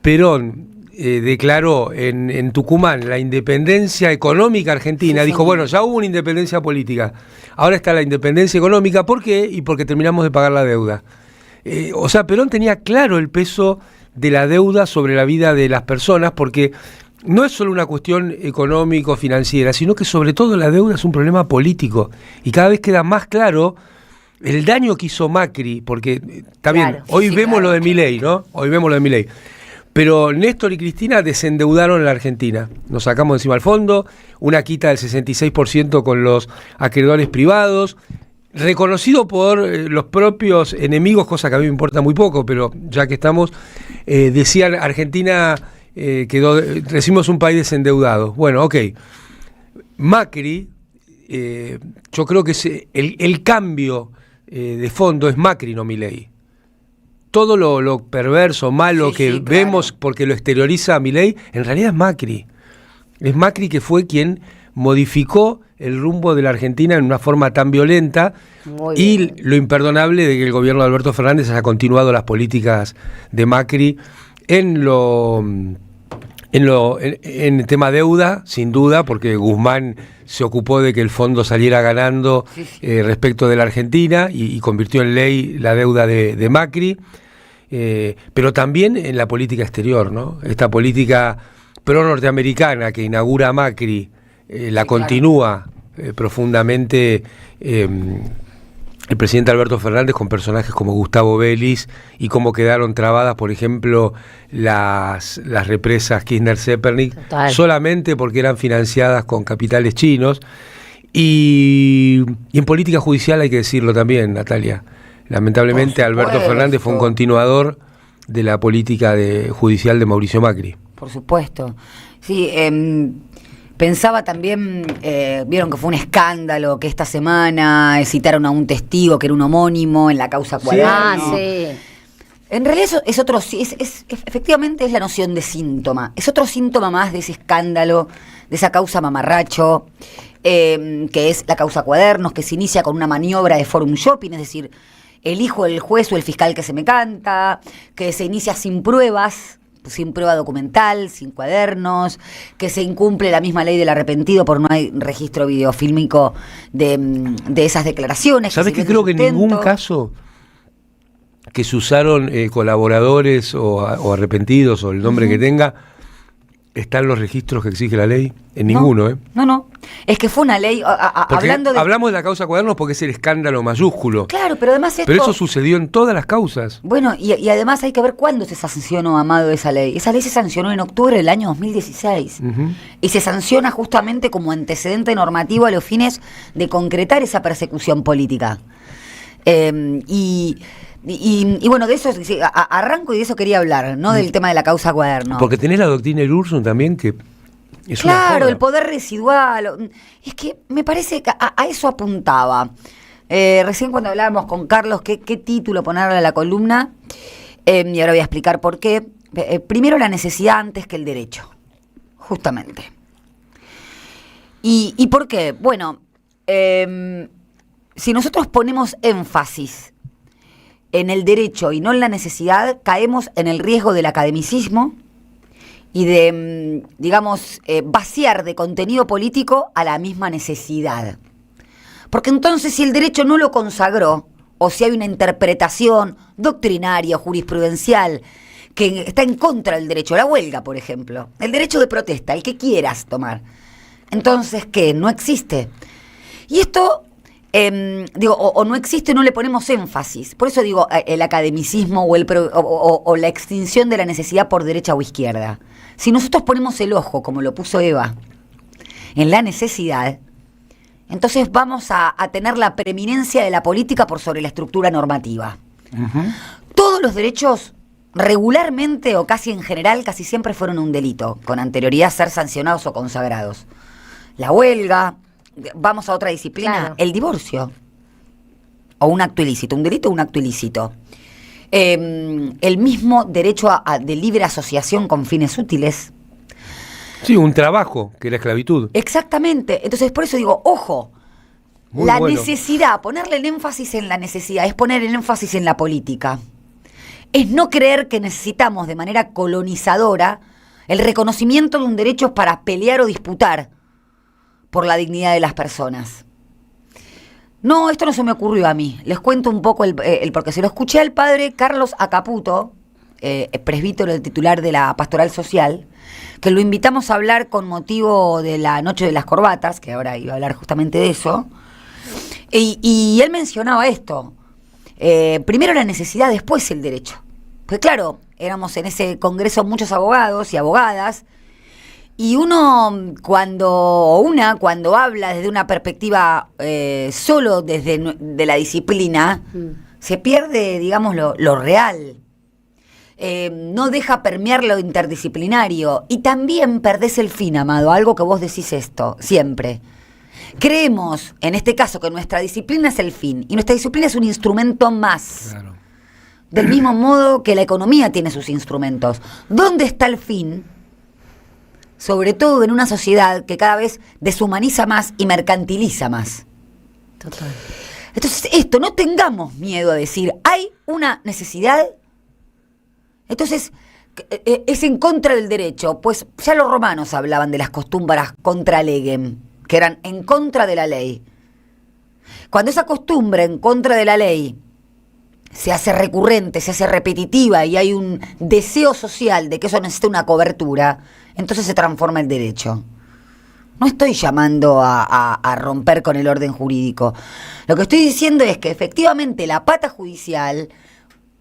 Perón declaró en Tucumán la independencia económica argentina. Dijo, bueno, ya hubo una independencia política, ahora está la independencia económica. ¿Por qué? Y porque terminamos de pagar la deuda. O sea, Perón tenía claro el peso de la deuda sobre la vida de las personas, porque no es solo una cuestión económico-financiera, sino que sobre todo la deuda es un problema político. Y cada vez queda más claro el daño que hizo Macri, porque está bien, hoy vemos lo de Milei, ¿no? Hoy vemos lo de Milei. Pero Néstor y Cristina desendeudaron a la Argentina. Nos sacamos encima al fondo, una quita del 66% con los acreedores privados, reconocido por los propios enemigos, cosa que a mí me importa muy poco, pero ya que estamos, decían Argentina recibimos un país desendeudado. Bueno, ok. Macri, yo creo que el cambio de fondo es Macri, no Milei. Todo lo perverso, malo vemos porque lo exterioriza a Milei, en realidad es Macri. Es Macri que fue quien modificó el rumbo de la Argentina en una forma tan violenta y lo imperdonable de que el gobierno de Alberto Fernández haya continuado las políticas de Macri en el tema deuda, sin duda, porque Guzmán se ocupó de que el fondo saliera ganando respecto de la Argentina y convirtió en ley la deuda de Macri, pero también en la política exterior, ¿no? Esta política pro-norteamericana que inaugura Macri, la continúa profundamente el presidente Alberto Fernández con personajes como Gustavo Vélez, y cómo quedaron trabadas, por ejemplo, las represas Kirchner-Zepernik, solamente porque eran financiadas con capitales chinos. Y en política judicial hay que decirlo también, Natalia. Lamentablemente Alberto Fernández fue un continuador de la política judicial de Mauricio Macri. Por supuesto. Sí, pensaba también, vieron que fue un escándalo que esta semana citaron a un testigo que era un homónimo en la causa Cuaderno. Sí. En realidad eso es otro, efectivamente es la noción de síntoma. Es otro síntoma más de ese escándalo, de esa causa mamarracho, que es la causa Cuadernos, que se inicia con una maniobra de forum shopping, es decir, elijo el juez o el fiscal que se me canta, que se inicia sin pruebas, sin prueba documental, sin cuadernos, que se incumple la misma ley del arrepentido por no hay registro videofílmico de esas declaraciones. ¿Sabes qué? Creo que en ningún caso que se usaron colaboradores o arrepentidos o el nombre que tenga, están los registros que exige la ley. En ninguno, No. Es que fue una ley, hablamos de la causa Cuadernos porque es el escándalo mayúsculo. Claro, pero además Pero eso sucedió en todas las causas. Bueno, y además hay que ver cuándo se sancionó, Amado, esa ley. Esa ley se sancionó en octubre del año 2016. Y se sanciona justamente como antecedente normativo a los fines de concretar esa persecución política. Y bueno, de eso arranco y de eso quería hablar, ¿no? Del tema de la causa Cuaderno. Porque tenés la doctrina Irurzun también, que es claro, el poder residual. Es que me parece que a eso apuntaba. Recién cuando hablábamos con Carlos qué título ponerle a la columna, y ahora voy a explicar por qué. Primero la necesidad antes que el derecho, justamente. ¿Y por qué? Bueno, si nosotros ponemos énfasis en el derecho y no en la necesidad, caemos en el riesgo del academicismo y de, vaciar de contenido político a la misma necesidad. Porque entonces si el derecho no lo consagró, o si hay una interpretación doctrinaria, jurisprudencial, que está en contra del derecho, la huelga, por ejemplo, el derecho de protesta, el que quieras tomar, entonces, ¿qué? No existe. Y esto, o no existe, no le ponemos énfasis. Por eso digo, el academicismo o la extinción de la necesidad por derecha o izquierda. Si nosotros ponemos el ojo, como lo puso Eva, en la necesidad, entonces vamos a tener la preeminencia de la política por sobre la estructura normativa. Uh-huh. Todos los derechos, regularmente o casi en general, casi siempre fueron un delito, con anterioridad a ser sancionados o consagrados. La huelga, vamos a otra disciplina, claro. El divorcio, o un acto ilícito, un delito o un acto ilícito. El mismo derecho de libre asociación con fines útiles. Sí, un trabajo, que es la esclavitud. Exactamente. Entonces, por eso digo, ojo, muy la bueno. Necesidad, ponerle el énfasis en la necesidad, es poner el énfasis en la política. Es no creer que necesitamos de manera colonizadora el reconocimiento de un derecho para pelear o disputar por la dignidad de las personas. No, esto no se me ocurrió a mí. Les cuento un poco el porque se lo escuché al padre Carlos Acaputo, presbítero titular de la Pastoral Social, que lo invitamos a hablar con motivo de la Noche de las Corbatas, que ahora iba a hablar justamente de eso, y él mencionaba esto. Primero la necesidad, después el derecho. Pues claro, éramos en ese congreso muchos abogados y abogadas, y cuando habla desde una perspectiva solo de la disciplina, se pierde, digamos, lo real. No deja permear lo interdisciplinario. Y también perdés el fin, Amado, algo que vos decís esto, siempre. Creemos, en este caso, que nuestra disciplina es el fin, y nuestra disciplina es un instrumento más. Claro. Del mismo modo que la economía tiene sus instrumentos. ¿Dónde está el fin? Sobre todo en una sociedad que cada vez deshumaniza más y mercantiliza más. Total. Entonces, no tengamos miedo a decir, hay una necesidad. Entonces, es en contra del derecho. Pues ya los romanos hablaban de las costumbres contra legem, que eran en contra de la ley. Cuando esa costumbre en contra de la ley se hace recurrente, se hace repetitiva y hay un deseo social de que eso necesita una cobertura, entonces se transforma el derecho. No estoy llamando a romper con el orden jurídico. Lo que estoy diciendo es que efectivamente la pata judicial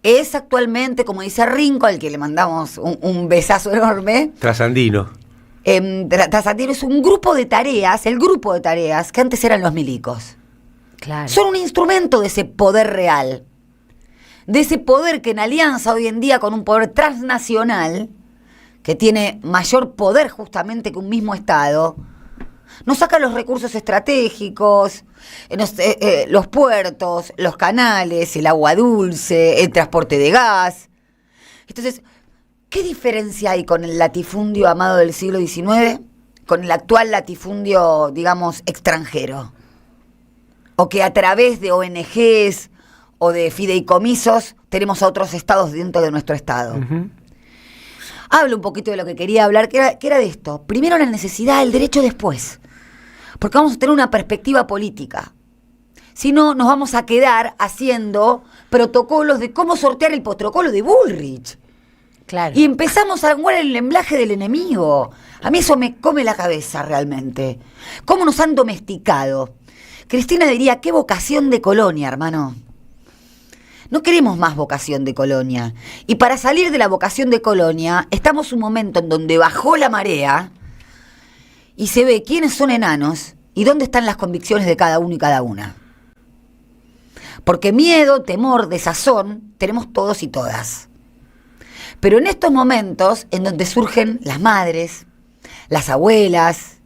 es actualmente, como dice Rinco, al que le mandamos un besazo enorme. Trasandino. Trasandino es un grupo de tareas, el grupo de tareas que antes eran los milicos. Claro. Son un instrumento de ese poder real. De ese poder que en alianza hoy en día con un poder transnacional, que tiene mayor poder justamente que un mismo Estado, nos saca los recursos estratégicos, los puertos, los canales, el agua dulce, el transporte de gas. Entonces, ¿qué diferencia hay con el latifundio amado del siglo XIX con el actual latifundio, digamos, extranjero? O que a través de ONGs o de fideicomisos tenemos a otros estados dentro de nuestro estado. Uh-huh. Hablo un poquito de lo que quería hablar, que era de esto. Primero la necesidad, el derecho después. Porque vamos a tener una perspectiva política. Si no, nos vamos a quedar haciendo protocolos de cómo sortear el protocolo de Bullrich. Claro. Y empezamos a jugar el emblaje del enemigo. A mí eso me come la cabeza realmente. ¿Cómo nos han domesticado? Cristina diría, qué vocación de colonia, hermano. No queremos más vocación de colonia. Y para salir de la vocación de colonia, estamos en un momento en donde bajó la marea y se ve quiénes son enanos y dónde están las convicciones de cada uno y cada una. Porque miedo, temor, desazón, tenemos todos y todas. Pero en estos momentos, en donde surgen las madres, las abuelas,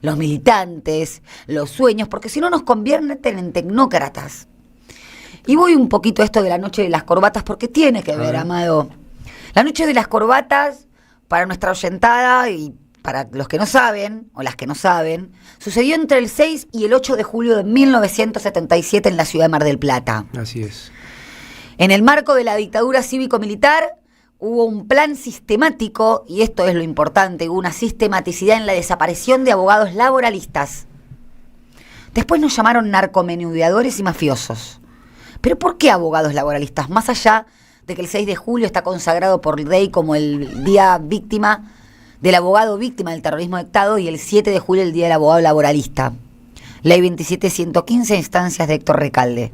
los militantes, los sueños, porque si no nos convierten en tecnócratas. Y voy un poquito a esto de la noche de las corbatas, porque tiene que ver, Amado. La noche de las corbatas, para nuestra oyentada y para los que no saben, o las que no saben, sucedió entre el 6 y el 8 de julio de 1977 en la ciudad de Mar del Plata. Así es. En el marco de la dictadura cívico-militar hubo un plan sistemático, y esto es lo importante, hubo una sistematicidad en la desaparición de abogados laboralistas. Después nos llamaron narcomenudeadores y mafiosos. ¿Pero por qué abogados laboralistas? Más allá de que el 6 de julio está consagrado por ley como el día víctima del abogado víctima del terrorismo de Estado y el 7 de julio el día del abogado laboralista. Ley 27115, instancias de Héctor Recalde,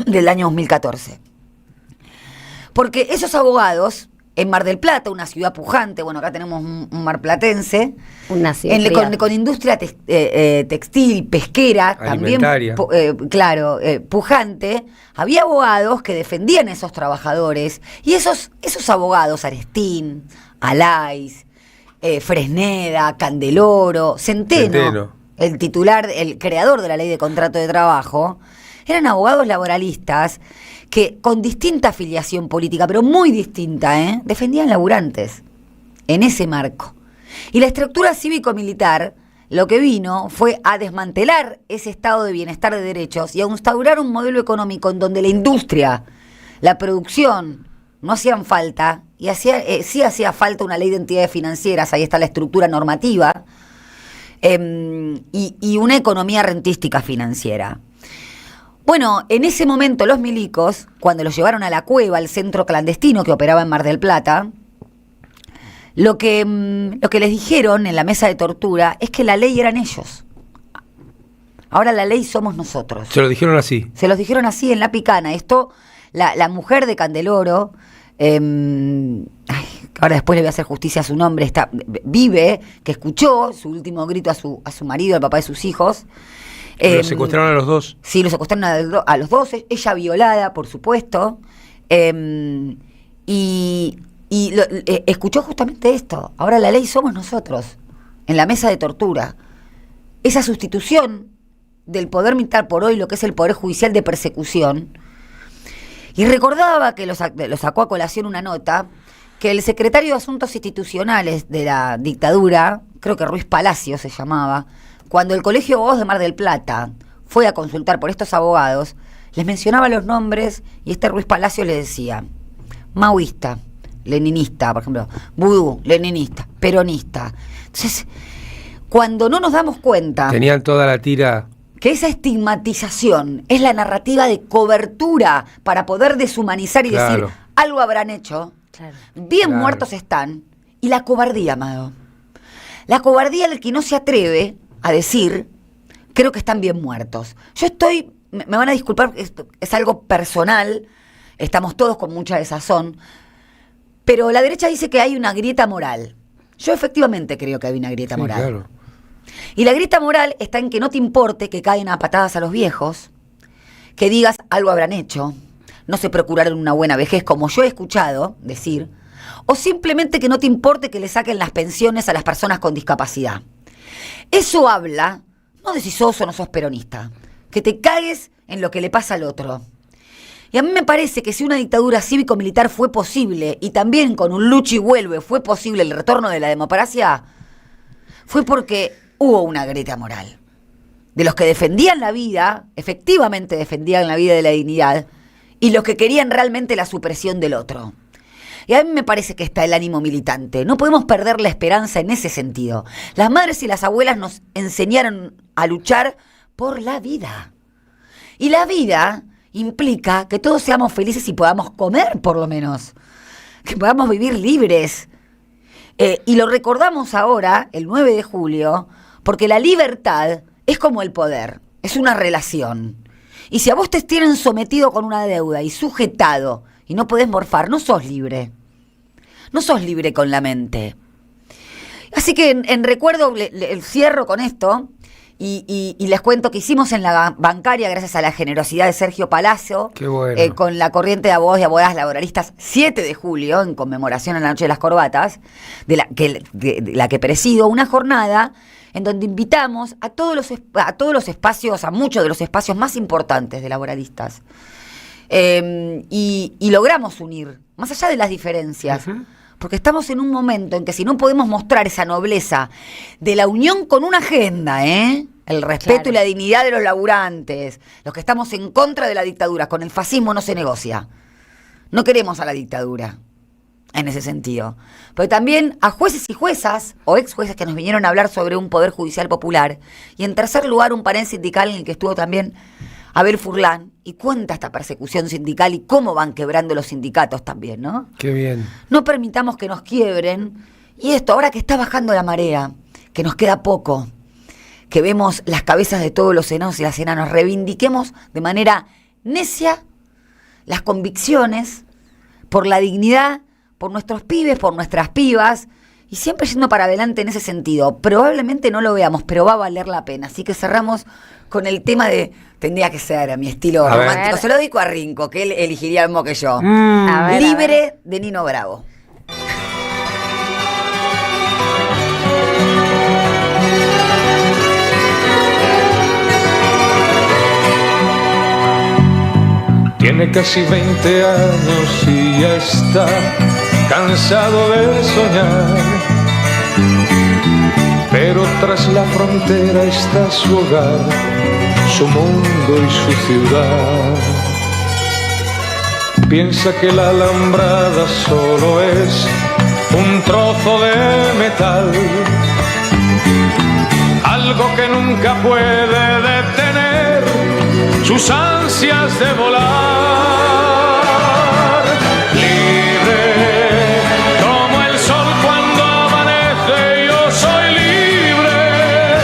del año 2014. Porque esos abogados, en Mar del Plata, una ciudad pujante, bueno, acá tenemos un marplatense, una ciudad con industria textil, pesquera, alimentaria. También, pujante, había abogados que defendían a esos trabajadores, y esos abogados, Arestín, Alais, Fresneda, Candeloro, Centeno, el titular, el creador de la ley de contrato de trabajo, eran abogados laboralistas que con distinta afiliación política, pero muy distinta, defendían laburantes en ese marco. Y la estructura cívico-militar lo que vino fue a desmantelar ese estado de bienestar de derechos y a instaurar un modelo económico en donde la industria, la producción, no hacían falta, y sí hacía falta una ley de entidades financieras, ahí está la estructura normativa, y una economía rentística financiera. Bueno, en ese momento los milicos, cuando los llevaron a la cueva, al centro clandestino que operaba en Mar del Plata, lo que les dijeron en la mesa de tortura es que la ley eran ellos. Ahora la ley somos nosotros. Se lo dijeron así. Se los dijeron así en La Picana. Esto, la mujer de Candeloro, ahora después le voy a hacer justicia a su nombre, Vive, que escuchó su último grito a su marido, al papá de sus hijos. Los secuestraron a los dos. Sí, los secuestraron a los dos, ella violada, por supuesto, escuchó justamente esto. Ahora la ley somos nosotros, en la mesa de tortura. Esa sustitución del poder militar por hoy, lo que es el poder judicial de persecución. Y recordaba que lo sacó a colación una nota, que el secretario de Asuntos Institucionales de la dictadura, creo que Ruiz Palacio se llamaba, cuando el Colegio de Abogados de Mar del Plata fue a consultar por estos abogados, les mencionaba los nombres y Ruiz Palacio les decía maoísta, leninista, por ejemplo, vudú, leninista, peronista. Entonces, cuando no nos damos cuenta... Tenían toda la tira... Que esa estigmatización es la narrativa de cobertura para poder deshumanizar y decir, algo habrán hecho, bien muertos están, y la cobardía, Amado. La cobardía del que no se atreve a decir, creo que están bien muertos. Yo me van a disculpar, es algo personal, estamos todos con mucha desazón, pero la derecha dice que hay una grieta moral. Yo efectivamente creo que hay una grieta moral. Claro. Y la grieta moral está en que no te importe que caen a patadas a los viejos, que digas algo habrán hecho, no se procuraron una buena vejez, como yo he escuchado decir, o simplemente que no te importe que le saquen las pensiones a las personas con discapacidad. Eso habla, no de si sos o no sos peronista, que te cagues en lo que le pasa al otro. Y a mí me parece que si una dictadura cívico-militar fue posible, y también con un lucha y vuelve fue posible el retorno de la democracia, fue porque hubo una grieta moral. De los que defendían la vida, efectivamente defendían la vida y la dignidad, y los que querían realmente la supresión del otro. Y a mí me parece que está el ánimo militante. No podemos perder la esperanza en ese sentido. Las madres y las abuelas nos enseñaron a luchar por la vida. Y la vida implica que todos seamos felices y podamos comer, por lo menos. Que podamos vivir libres. Y lo recordamos ahora, el 9 de julio, porque la libertad es como el poder. Es una relación. Y si a vos te tienen sometido con una deuda y sujetado y no podés morfar, no sos libre. No sos libre con la mente. Así que en recuerdo, cierro con esto y les cuento que hicimos en la bancaria, gracias a la generosidad de Sergio Palazzo, con la corriente de abogados y abogadas laboralistas, 7 de julio, en conmemoración a la Noche de las Corbatas, de la que presido, una jornada en donde invitamos a todos los espacios, a muchos de los espacios más importantes de laboralistas. Y logramos unir, más allá de las diferencias, porque estamos en un momento en que si no podemos mostrar esa nobleza de la unión con una agenda, el respeto y la dignidad de los laburantes, los que estamos en contra de la dictadura, con el fascismo no se negocia. No queremos a la dictadura, en ese sentido. Pero también a jueces y juezas, o ex jueces que nos vinieron a hablar sobre un poder judicial popular. Y en tercer lugar, un panel sindical en el que estuvo también Abel Furlan, y cuenta esta persecución sindical y cómo van quebrando los sindicatos también, ¿no? Qué bien. No permitamos que nos quiebren. Y esto, ahora que está bajando la marea, que nos queda poco, que vemos las cabezas de todos los enanos y las enanas, reivindiquemos de manera necia las convicciones por la dignidad, por nuestros pibes, por nuestras pibas, y siempre yendo para adelante en ese sentido. Probablemente no lo veamos, pero va a valer la pena. Así que cerramos con el tema de tendría que ser a mi estilo romántico. Se lo dedico a Rinco, que él elegiría el mismo que yo. Libre, de Nino Bravo. Tiene casi 20 años y ya está cansado de soñar, pero tras la frontera está su hogar, su mundo y su ciudad. Piensa que la alambrada solo es un trozo de metal, algo que nunca puede detener sus ansias de volar. Libre como el sol cuando amanece, yo soy libre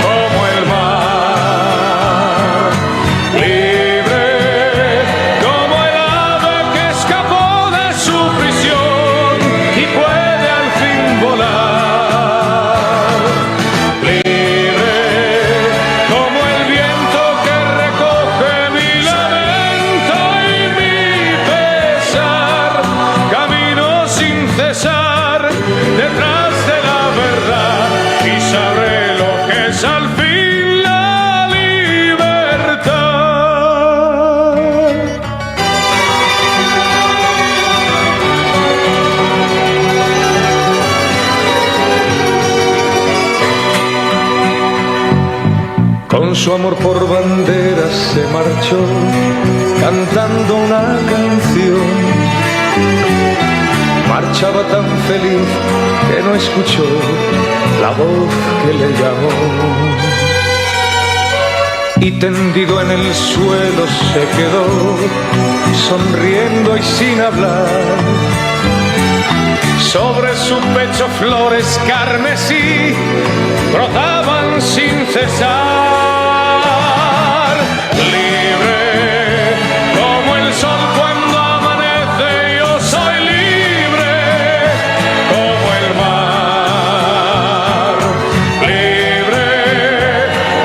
como el mar. Libre como el ave que escapó de su prisión y puede al fin volar. Libre como el viento que recoge mi lamento y mi pesar, camino sin cesar detrás de la verdad y sabré lo que es al fin la libertad. Con su amor por bandera se marchó cantando una canción. Marchaba tan feliz que no escuchó la voz que le llamó. Y tendido en el suelo se quedó, sonriendo y sin hablar. Sobre su pecho flores carmesí brotaban sin cesar. Libre como el sol cuando amanece, yo soy libre como el mar. Libre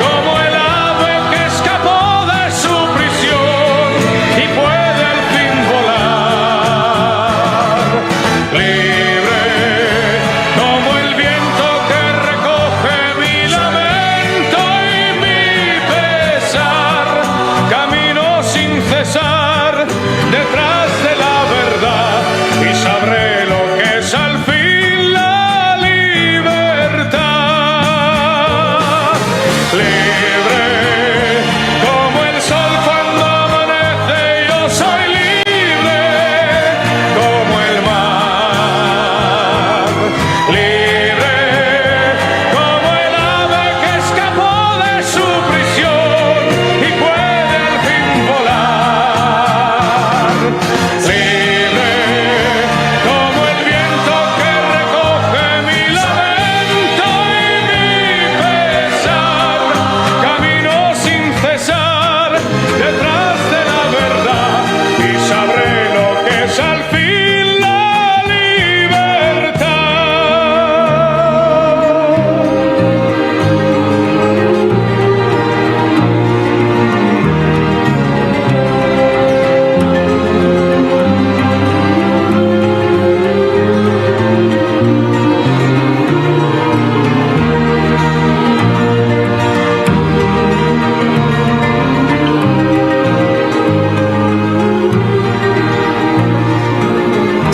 como el ave que escapó de su prisión y puede al fin volar. Libre como el viento que recoge mi lamento y mi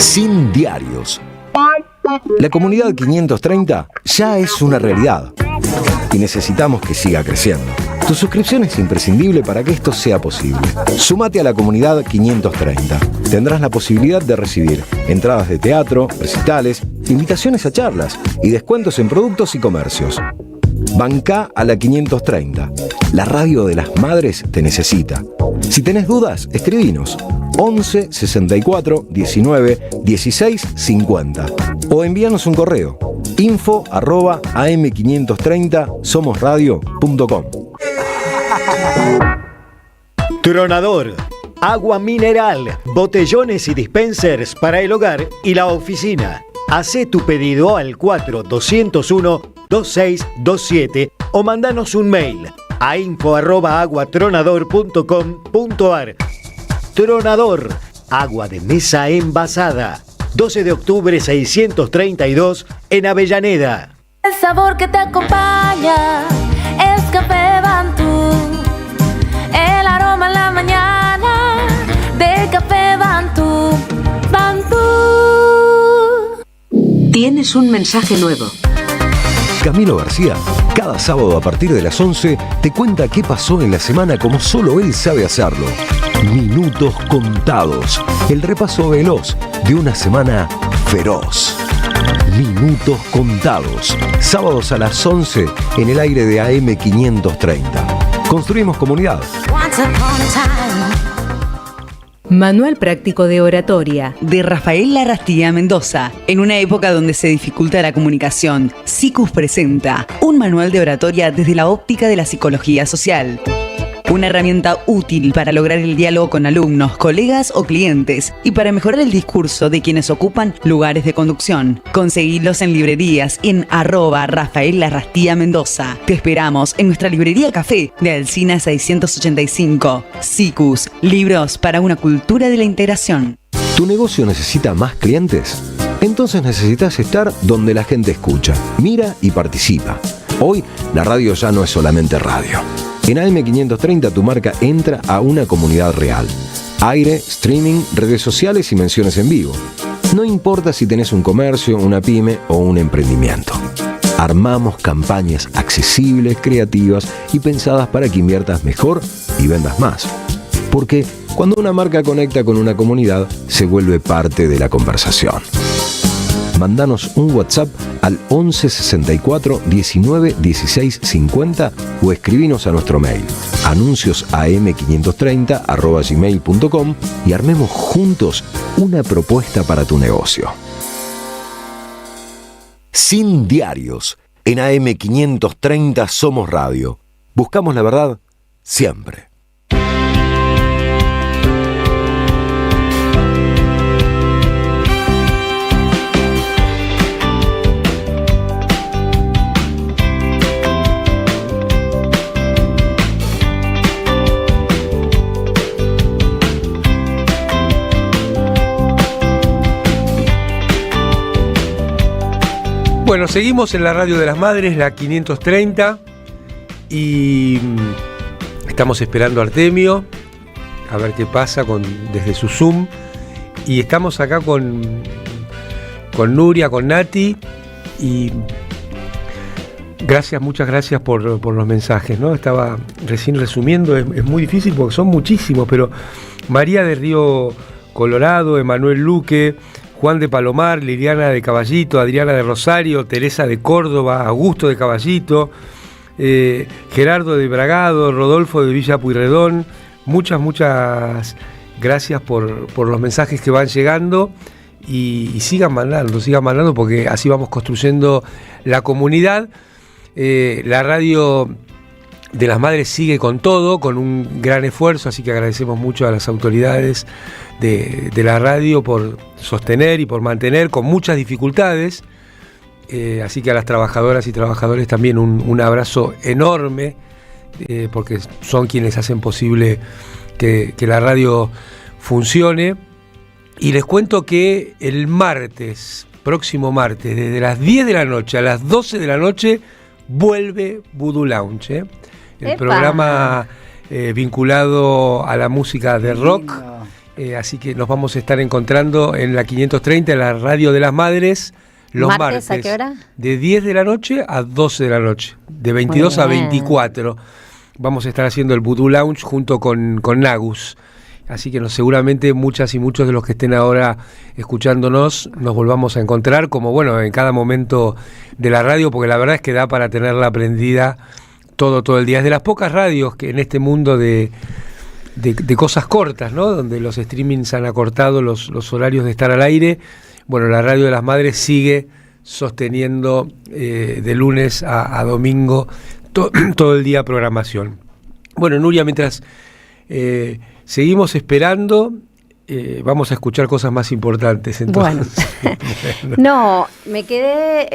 Sin diarios. La comunidad 530 ya es una realidad y necesitamos que siga creciendo. Tu suscripción es imprescindible para que esto sea posible. Súmate a la comunidad 530. Tendrás la posibilidad de recibir entradas de teatro, recitales, invitaciones a charlas y descuentos en productos y comercios. Bancá a la 530. La radio de las madres te necesita. Si tenés dudas, escribinos 11 64 19 16 50 o envíanos un correo info@am530somosradio.com. Tronador, agua mineral, botellones y dispensers para el hogar y la oficina. Hacé tu pedido al 4201-2627 o mandanos un mail a info@aguatronador.com.ar. Tronador, agua de mesa envasada. 12 de octubre 632 en Avellaneda. El sabor que te acompaña es Café Bantú. El aroma en la mañana de Café Bantú. Bantú. Tienes un mensaje nuevo. Camilo García, cada sábado a partir de las 11, te cuenta qué pasó en la semana como solo él sabe hacerlo. Minutos contados. El repaso veloz de una semana feroz. Minutos contados. Sábados a las 11 en el aire de AM530. Construimos comunidad. Manual práctico de oratoria de Rafael Larrastía Mendoza. En una época donde se dificulta la comunicación, SICUS presenta un manual de oratoria desde la óptica de la psicología social. Una herramienta útil para lograr el diálogo con alumnos, colegas o clientes y para mejorar el discurso de quienes ocupan lugares de conducción. Conseguilos en librerías en @Rafael Larrastía Mendoza. Te esperamos en nuestra librería Café de Alsina 685. SICUS, libros para una cultura de la integración. ¿Tu negocio necesita más clientes? Entonces necesitas estar donde la gente escucha, mira y participa. Hoy la radio ya no es solamente radio. En AM530 tu marca entra a una comunidad real. Aire, streaming, redes sociales y menciones en vivo. No importa si tenés un comercio, una pyme o un emprendimiento. Armamos campañas accesibles, creativas y pensadas para que inviertas mejor y vendas más. Porque cuando una marca conecta con una comunidad, se vuelve parte de la conversación. Mandanos un WhatsApp al 11 64 19 16 50 o escribinos a nuestro mail anuncios@am530@gmail.com y armemos juntos una propuesta para tu negocio. Sin diarios. En AM530 somos radio. Buscamos la verdad siempre. Bueno, seguimos en la radio de las madres, la 530, y estamos esperando a Artemio, a ver qué pasa desde su Zoom, y estamos acá con Nuria, con Nati, y muchas gracias por los mensajes, ¿no? Estaba recién resumiendo, es muy difícil porque son muchísimos, pero María de Río Colorado, Emanuel Luque, Juan de Palomar, Liliana de Caballito, Adriana de Rosario, Teresa de Córdoba, Augusto de Caballito, Gerardo de Bragado, Rodolfo de Villa Pueyrredón. Muchas gracias por los mensajes que van llegando y sigan mandando porque así vamos construyendo la comunidad. La radio de las madres sigue con todo, con un gran esfuerzo, así que agradecemos mucho a las autoridades de la radio por sostener y por mantener con muchas dificultades, así que a las trabajadoras y trabajadores también un abrazo enorme, porque son quienes hacen posible que la radio funcione. Y les cuento que el próximo martes, desde las 10 de la noche a las 12 de la noche, vuelve Voodoo Lounge, el programa vinculado a la música de rock Así que nos vamos a estar encontrando en la 530, en la Radio de las Madres, los martes. ¿A qué hora? De 10 de la noche a 12 de la noche, de 22 a 24. Vamos a estar haciendo el Voodoo Lounge junto con Nagus. Así que seguramente muchas y muchos de los que estén ahora escuchándonos nos volvamos a encontrar, como bueno, en cada momento de la radio, porque la verdad es que da para tenerla prendida todo el día. Es de las pocas radios que en este mundo de cosas cortas, ¿no? Donde los streamings han acortado los horarios de estar al aire. Bueno, la Radio de las Madres sigue sosteniendo de lunes a domingo todo el día programación. Bueno, Nuria, mientras seguimos esperando, vamos a escuchar cosas más importantes. Entonces. Bueno, no, me quedé...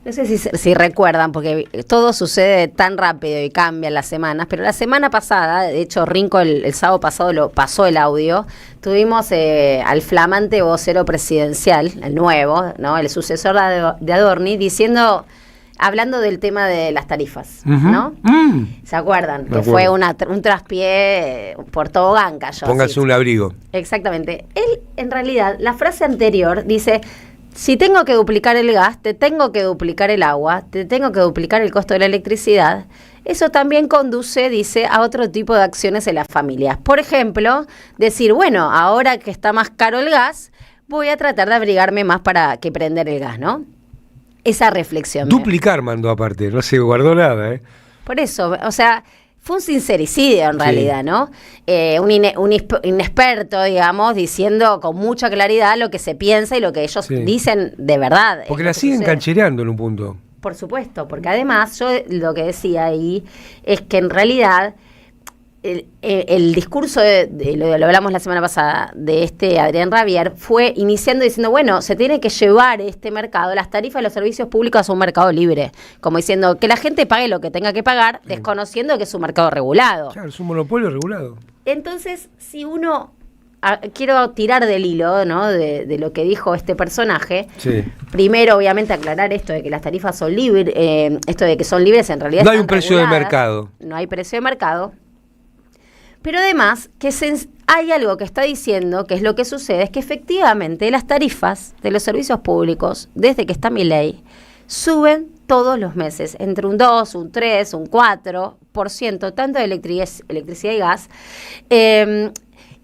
no sé si recuerdan, porque todo sucede tan rápido y cambia las semanas, pero la semana pasada, de hecho Rinco el sábado pasado lo pasó el audio, tuvimos al flamante vocero presidencial, el nuevo, ¿no? El sucesor de Adorni, hablando del tema de las tarifas, ¿no? ¿Se acuerdan? Que fue un traspié por tobogán cayó. Póngase un abrigo. Exactamente. Él, en realidad, la frase anterior dice... Si tengo que duplicar el gas, te tengo que duplicar el agua, te tengo que duplicar el costo de la electricidad, eso también conduce, dice, a otro tipo de acciones en las familias. Por ejemplo, decir, bueno, ahora que está más caro el gas, voy a tratar de abrigarme más para que prender el gas, ¿no? Esa reflexión. Duplicar mandó aparte, no se guardó nada, ¿eh? Por eso, o sea... Fue un sincericidio en realidad, ¿no? Un inexperto, digamos, diciendo con mucha claridad lo que se piensa y lo que ellos dicen de verdad. Porque la siguen canchereando en un punto. Por supuesto, porque además yo lo que decía ahí es que en realidad el discurso, lo hablamos la semana pasada, de Adrián Rabier, fue iniciando diciendo, bueno, se tiene que llevar este mercado, las tarifas de los servicios públicos a un mercado libre, como diciendo que la gente pague lo que tenga que pagar, desconociendo que es un mercado regulado. Claro, es un monopolio regulado. Entonces, si uno... quiero tirar del hilo, ¿no? De lo que dijo este personaje. Sí. Primero, obviamente, aclarar esto de que las tarifas son libres, esto de que son libres en realidad no hay un precio de mercado. No hay precio de mercado. Pero además, hay algo que está diciendo, que es lo que sucede, es que efectivamente las tarifas de los servicios públicos, desde que está Milei, suben todos los meses, entre un 2, un 3, un 4%, tanto de electricidad y gas.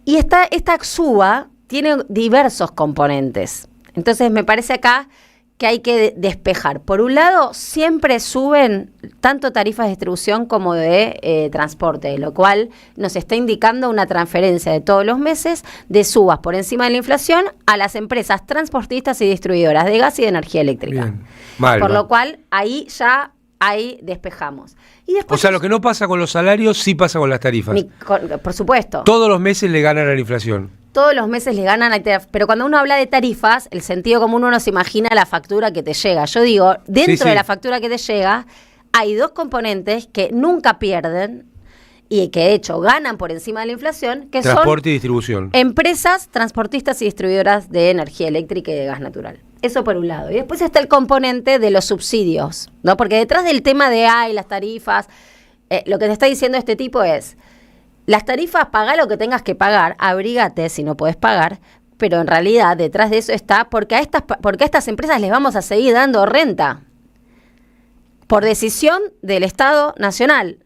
Y esta suba tiene diversos componentes. Entonces me parece acá que hay que despejar. Por un lado, siempre suben tanto tarifas de distribución como de transporte, lo cual nos está indicando una transferencia de todos los meses de subas por encima de la inflación a las empresas transportistas y distribuidoras de gas y de energía eléctrica. Bien. Mal, por lo cual, ahí despejamos. Y después, o sea, lo que no pasa con los salarios, sí pasa con las tarifas. Por supuesto. Todos los meses le ganan a la inflación. Todos los meses le ganan a la tarifa. Pero cuando uno habla de tarifas, el sentido común uno se imagina la factura que te llega. Yo digo, dentro de la factura que te llega, hay dos componentes que nunca pierden y que de hecho ganan por encima de la inflación, que transporte son y distribución. Empresas transportistas y distribuidoras de energía eléctrica y de gas natural. Eso por un lado. Y después está el componente de los subsidios, ¿no? Porque detrás del tema de las tarifas, lo que te está diciendo este tipo es, las tarifas, pagá lo que tengas que pagar, abrígate si no podés pagar, pero en realidad detrás de eso está porque a estas empresas les vamos a seguir dando renta por decisión del Estado Nacional,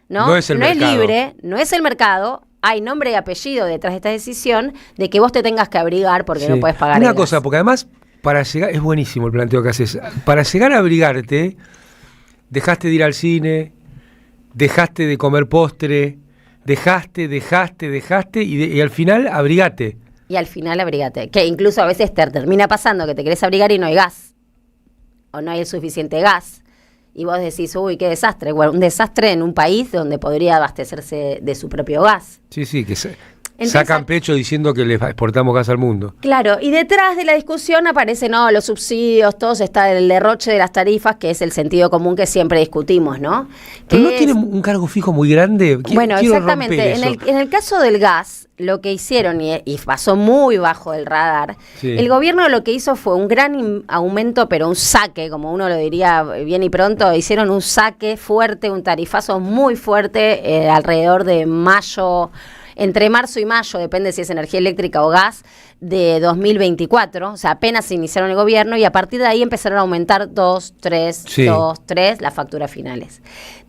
¿no? No es el mercado. Libre, no es el mercado. Hay nombre y apellido detrás de esta decisión de que vos te tengas que abrigar porque no puedes pagar. Una cosa, porque además, para llegar, es buenísimo el planteo que haces. Para llegar a abrigarte, dejaste de ir al cine, dejaste de comer postre, dejaste y al final abrigate. Y al final abrigate. Que incluso a veces te termina pasando que te querés abrigar y no hay gas. O no hay el suficiente gas. Y vos decís, uy, qué desastre. Bueno, un desastre en un país donde podría abastecerse de su propio gas. Sí, que sacan pecho diciendo que le exportamos gas al mundo. Claro, y detrás de la discusión aparecen los subsidios, todos está el derroche de las tarifas, que es el sentido común que siempre discutimos, ¿no? Pero no tiene un cargo fijo muy grande. Bueno, exactamente. En el caso del gas, lo que hicieron, y pasó muy bajo el radar, el gobierno lo que hizo fue un gran aumento, pero un saque, como uno lo diría bien y pronto, hicieron un saque fuerte, un tarifazo muy fuerte, alrededor de mayo, entre marzo y mayo, depende si es energía eléctrica o gas, de 2024, o sea, apenas iniciaron el gobierno y a partir de ahí empezaron a aumentar 2, 3 las facturas finales.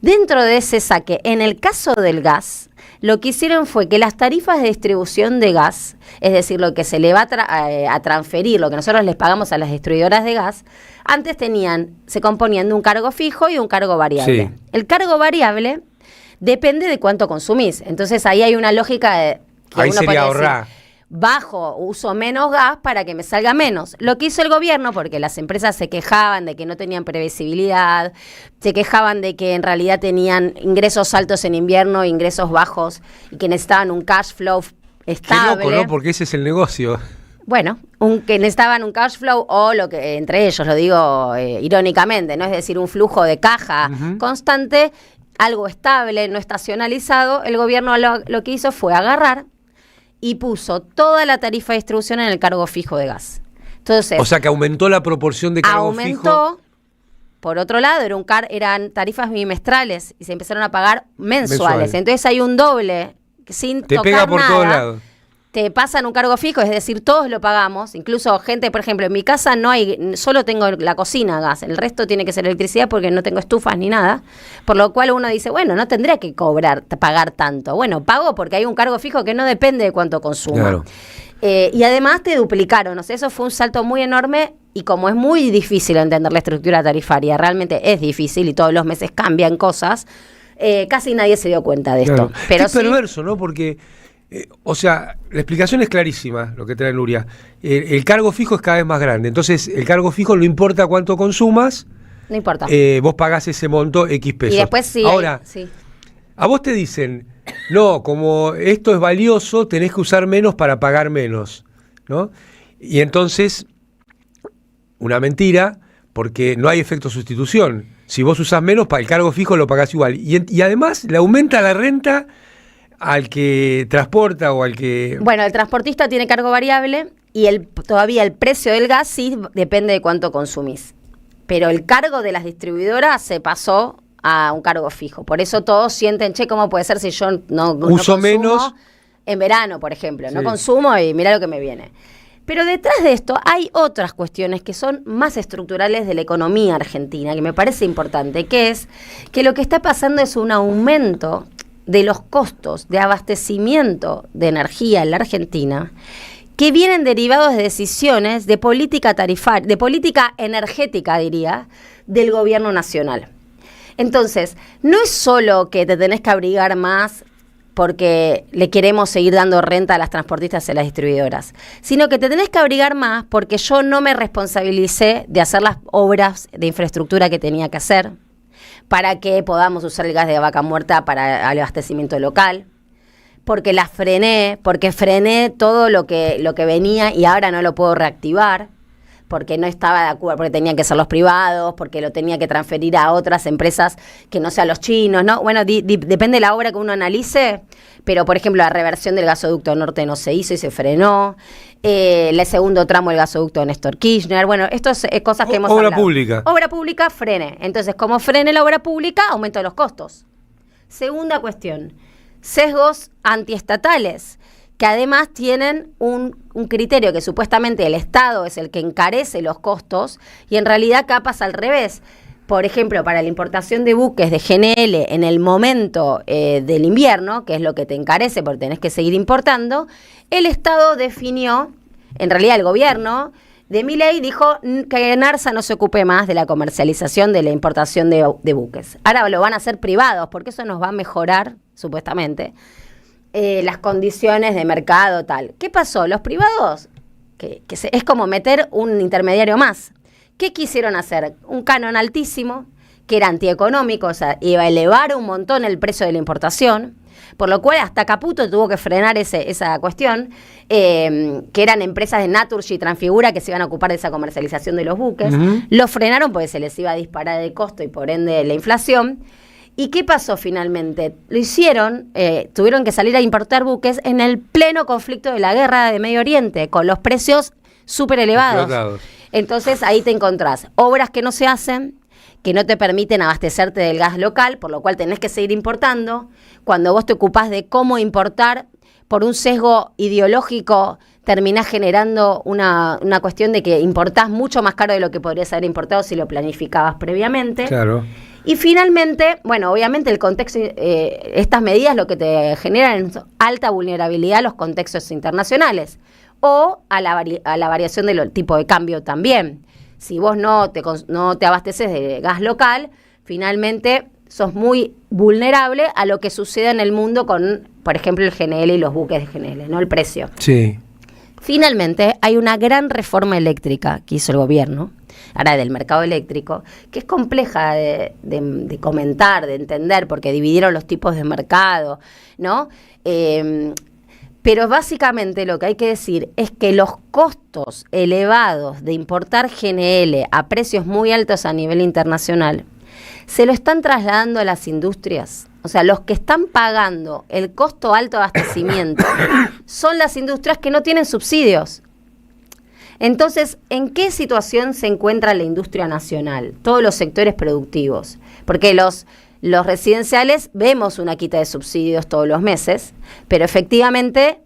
Dentro de ese saque, en el caso del gas, lo que hicieron fue que las tarifas de distribución de gas, es decir, lo que se le va a transferir, lo que nosotros les pagamos a las distribuidoras de gas, antes se componían de un cargo fijo y un cargo variable. Sí. El cargo variable depende de cuánto consumís. Entonces ahí hay una lógica de que ahí uno sería puede ahorrar. Decir, uso menos gas para que me salga menos. Lo que hizo el gobierno, porque las empresas se quejaban de que no tenían previsibilidad, se quejaban de que en realidad tenían ingresos altos en invierno, ingresos bajos, y que necesitaban un cash flow estable. Qué loco, ¿no? Porque ese es el negocio. Bueno, que necesitaban un cash flow o lo que entre ellos, lo digo irónicamente, ¿no? Es decir, un flujo de caja constante, algo estable, no estacionalizado. El gobierno lo que hizo fue agarrar y puso toda la tarifa de distribución en el cargo fijo de gas. Entonces, o sea que aumentó la proporción de cargo fijo. Aumentó. Por otro lado, eran tarifas bimestrales y se empezaron a pagar mensuales. Entonces hay un doble sin te tocar pega por nada. todos lados. Te pasan un cargo fijo, es decir, todos lo pagamos. Incluso gente, por ejemplo, en mi casa solo tengo la cocina gas, el resto tiene que ser electricidad porque no tengo estufas ni nada. Por lo cual uno dice, bueno, no tendría que pagar tanto. Bueno, pago porque hay un cargo fijo que no depende de cuánto consumo. Claro. Y además te duplicaron, o sea, eso fue un salto muy enorme y como es muy difícil entender la estructura tarifaria, realmente es difícil y todos los meses cambian cosas, casi nadie se dio cuenta de esto. Pero es perverso, ¿no? Porque... o sea, la explicación es clarísima, lo que trae Nuria. El cargo fijo es cada vez más grande. Entonces, el cargo fijo no importa cuánto consumas. No importa. Vos pagás ese monto X pesos. Y después sí. Ahora, a vos te dicen, no, como esto es valioso, tenés que usar menos para pagar menos, ¿no? Y entonces, una mentira, porque no hay efecto sustitución. Si vos usás menos, para el cargo fijo lo pagás igual. Y además, le aumenta la renta al que transporta o al que... Bueno, el transportista tiene cargo variable y todavía el precio del gas sí depende de cuánto consumís. Pero el cargo de las distribuidoras se pasó a un cargo fijo. Por eso todos sienten, ¿cómo puede ser si yo no uso consumo menos en verano, por ejemplo? Sí. No consumo y mirá lo que me viene. Pero detrás de esto hay otras cuestiones que son más estructurales de la economía argentina, que me parece importante, que es que lo que está pasando es un aumento de los costos de abastecimiento de energía en la Argentina que vienen derivados de decisiones de política tarifaria, de política energética, diría, del gobierno nacional. Entonces, no es solo que te tenés que abrigar más porque le queremos seguir dando renta a las transportistas y a las distribuidoras, sino que te tenés que abrigar más porque yo no me responsabilicé de hacer las obras de infraestructura que tenía que hacer, para que podamos usar el gas de vaca muerta para el abastecimiento local, porque frené todo lo que venía y ahora no lo puedo reactivar, porque no estaba de acuerdo, porque tenían que ser los privados, porque lo tenía que transferir a otras empresas que no sean los chinos, ¿no? Bueno, depende de la obra que uno analice, pero por ejemplo la reversión del gasoducto norte no se hizo y se frenó, el segundo tramo del gasoducto de Néstor Kirchner, bueno, esto es cosas que hemos hablado. Obra pública, frene. Entonces, como frene la obra pública, aumento de los costos. Segunda cuestión, sesgos antiestatales, que además tienen un criterio que supuestamente el Estado es el que encarece los costos y en realidad acá pasa al revés. Por ejemplo, para la importación de buques de GNL en el momento del invierno, que es lo que te encarece porque tenés que seguir importando, el Estado definió, en realidad el gobierno de Milei dijo que Enarsa no se ocupe más de la comercialización de la importación de buques. Ahora lo van a hacer privados porque eso nos va a mejorar, supuestamente, las condiciones de mercado, tal. ¿Qué pasó? Los privados, es como meter un intermediario más. ¿Qué quisieron hacer? Un canon altísimo, que era antieconómico, o sea, iba a elevar un montón el precio de la importación, por lo cual hasta Caputo tuvo que frenar esa cuestión, que eran empresas de Naturgy y Transfigura que se iban a ocupar de esa comercialización de los buques. Lo frenaron porque se les iba a disparar el costo y por ende la inflación. ¿Y qué pasó finalmente? Lo hicieron, tuvieron que salir a importar buques en el pleno conflicto de la guerra de Medio Oriente, con los precios súper elevados. Entonces ahí te encontrás obras que no se hacen, que no te permiten abastecerte del gas local, por lo cual tenés que seguir importando. Cuando vos te ocupás de cómo importar, por un sesgo ideológico terminás generando una cuestión de que importás mucho más caro de lo que podrías haber importado si lo planificabas previamente. Claro. Y finalmente, bueno, obviamente el contexto, estas medidas lo que te generan es alta vulnerabilidad a los contextos internacionales o a la variación del tipo de cambio también. Si vos no te abasteces de gas local, finalmente sos muy vulnerable a lo que suceda en el mundo con, por ejemplo, el GNL y los buques de GNL, ¿no? El precio. Sí. Finalmente, hay una gran reforma eléctrica que hizo el gobierno, ahora del mercado eléctrico, que es compleja de comentar, de entender, porque dividieron los tipos de mercado, ¿no? Pero básicamente lo que hay que decir es que los costos elevados de importar GNL a precios muy altos a nivel internacional se lo están trasladando a las industrias. O sea, los que están pagando el costo alto de abastecimiento son las industrias que no tienen subsidios. Entonces, ¿en qué situación se encuentra la industria nacional? Todos los sectores productivos. Porque los residenciales vemos una quita de subsidios todos los meses, pero efectivamente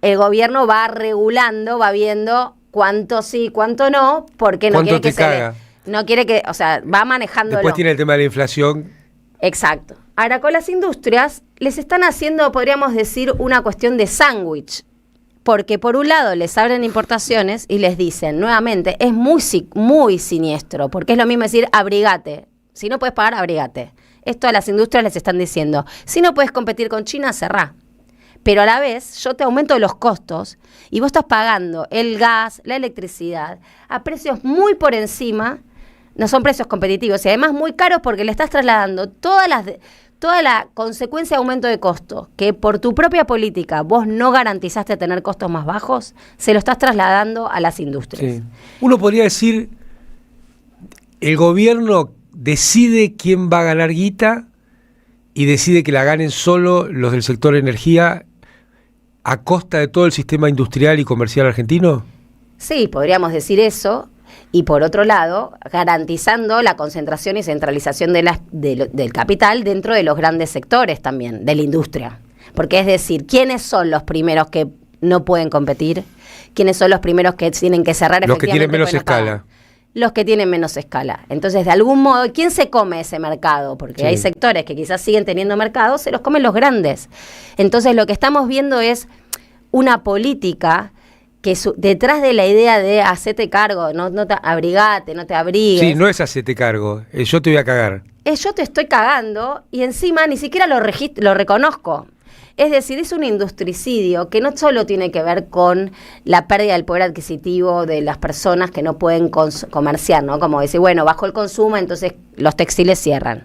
el gobierno va regulando, va viendo cuánto sí, cuánto no, porque no quiere que no quiere que, o sea, va manejándolo. Después tiene el tema de la inflación. Exacto. Ahora, con las industrias les están haciendo, podríamos decir, una cuestión de sándwich. Porque por un lado les abren importaciones y les dicen, nuevamente, es muy siniestro, porque es lo mismo decir, abrigate. Si no puedes pagar, abrigate. Esto a las industrias les están diciendo, si no puedes competir con China, cerrá. Pero a la vez, yo te aumento los costos y vos estás pagando el gas, la electricidad, a precios muy por encima, no son precios competitivos, y además muy caros porque le estás trasladando toda la consecuencia de aumento de costos, que por tu propia política vos no garantizaste tener costos más bajos, se lo estás trasladando a las industrias. Sí. Uno podría decir, el gobierno decide quién va a ganar guita y decide que la ganen solo los del sector energía a costa de todo el sistema industrial y comercial argentino. Sí, podríamos decir eso. Y por otro lado, garantizando la concentración y centralización del capital dentro de los grandes sectores también, de la industria. Porque es decir, ¿quiénes son los primeros que no pueden competir? ¿Quiénes son los primeros que tienen que cerrar? Los que tienen menos escala. Los que tienen menos escala. Entonces, de algún modo, ¿quién se come ese mercado? Porque sí, hay sectores que quizás siguen teniendo mercado, se los comen los grandes. Entonces, lo que estamos viendo es una política que detrás de la idea de hacete cargo, no te abrigate, no te abrigues. Sí, no es hacete cargo, yo te voy a cagar. Yo te estoy cagando y encima ni siquiera lo reconozco. Es decir, es un industricidio que no solo tiene que ver con la pérdida del poder adquisitivo de las personas que no pueden comerciar, ¿no? Como decir, bueno, bajó el consumo, entonces los textiles cierran.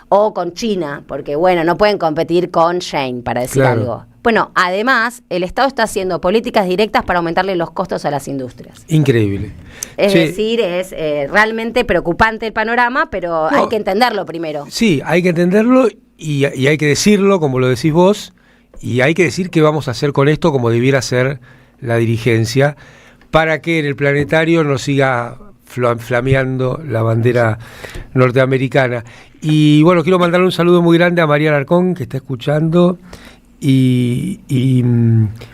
O con China, porque bueno, no pueden competir con Shein, para decir algo. Bueno, además, el Estado está haciendo políticas directas para aumentarle los costos a las industrias. Increíble. Es decir, es realmente preocupante el panorama, pero hay que entenderlo primero. Sí, hay que entenderlo y hay que decirlo, como lo decís vos, y hay que decir qué vamos a hacer con esto, como debiera ser la dirigencia, para que en el planetario no siga flameando la bandera norteamericana. Y bueno, quiero mandarle un saludo muy grande a María Alarcón, que está escuchando, y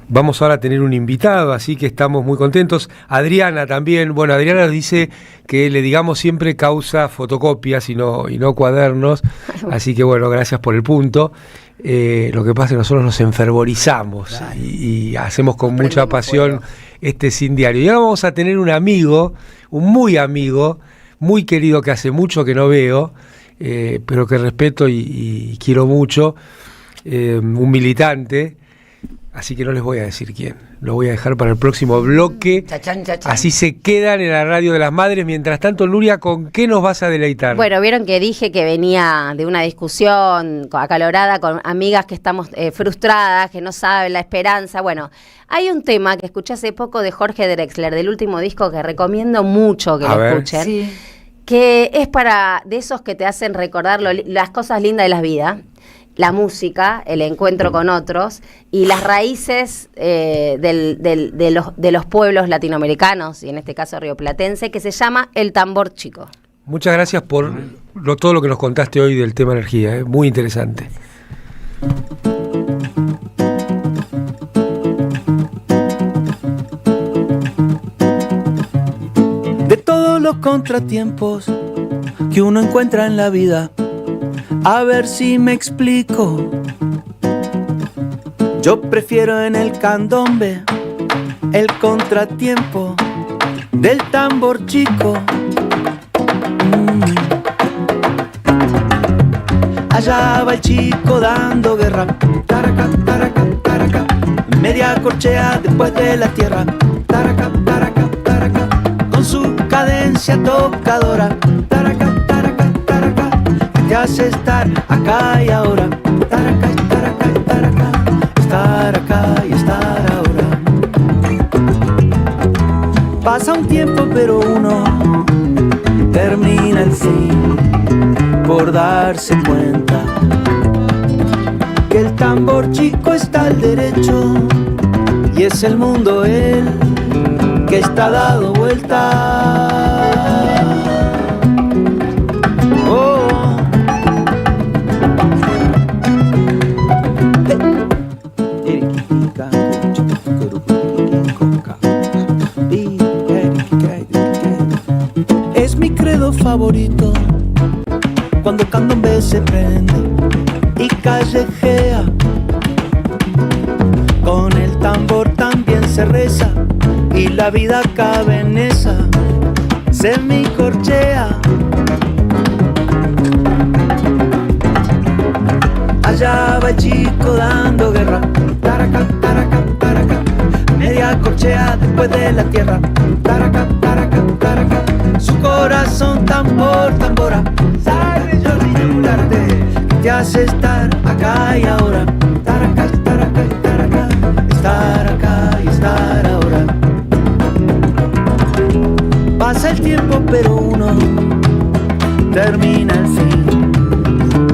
vamos ahora a tener un invitado, así que estamos muy contentos. Adriana también, bueno, Adriana nos dice que le digamos siempre causa fotocopias y no cuadernos, así que bueno, gracias por el punto. Lo que pasa es que nosotros nos enfervorizamos y hacemos con mucha pasión este Sin Diario. Y ahora vamos a tener un amigo, un muy amigo, muy querido, que hace mucho que no veo, pero que respeto y quiero mucho, un militante, así que no les voy a decir quién, lo voy a dejar para el próximo bloque. Chachán. Así se quedan en la radio de las madres. Mientras tanto, Nuria, ¿con qué nos vas a deleitar? Bueno, vieron que dije que venía de una discusión acalorada con amigas que estamos frustradas, que no saben la esperanza. Bueno, hay un tema que escuché hace poco de Jorge Drexler, del último disco, que recomiendo mucho que lo escuchen. Sí. Que es de esos que te hacen recordar las cosas lindas de la vida. La música, el encuentro con otros y las raíces de los pueblos latinoamericanos, y en este caso rioplatense, que se llama El Tambor Chico. Muchas gracias por todo lo que nos contaste hoy del tema energía, muy interesante. contratiempos que uno encuentra en la vida. A ver si me explico. Yo prefiero en el candombe el contratiempo del tambor chico. Allá va el chico dando guerra, taraca, taraca, taraca, media corchea después de la tierra, taraca, taraca, taraca, con su cadencia tocadora, taraca, taraca, taraca, que te hace estar acá y ahora, taraca, taraca, taraca, estar acá y estar ahora. Pasa un tiempo pero uno termina el fin por darse cuenta que el tambor chico está al derecho y es el mundo él que está dado vuelta. Oh. Es mi credo favorito cuando el candombe se prende y callejea. Con el tambor también se reza y la vida cabe en esa semicorchea. Allá va el chico dando guerra, taraca, taraca, taraca, media corchea después de la tierra, taraca, taraca, taraca, su corazón tambor, tambora, te hace estar acá y ahora, taraca, taraca, taraca, estar acá y estar ahora. Pasa el tiempo pero uno termina el fin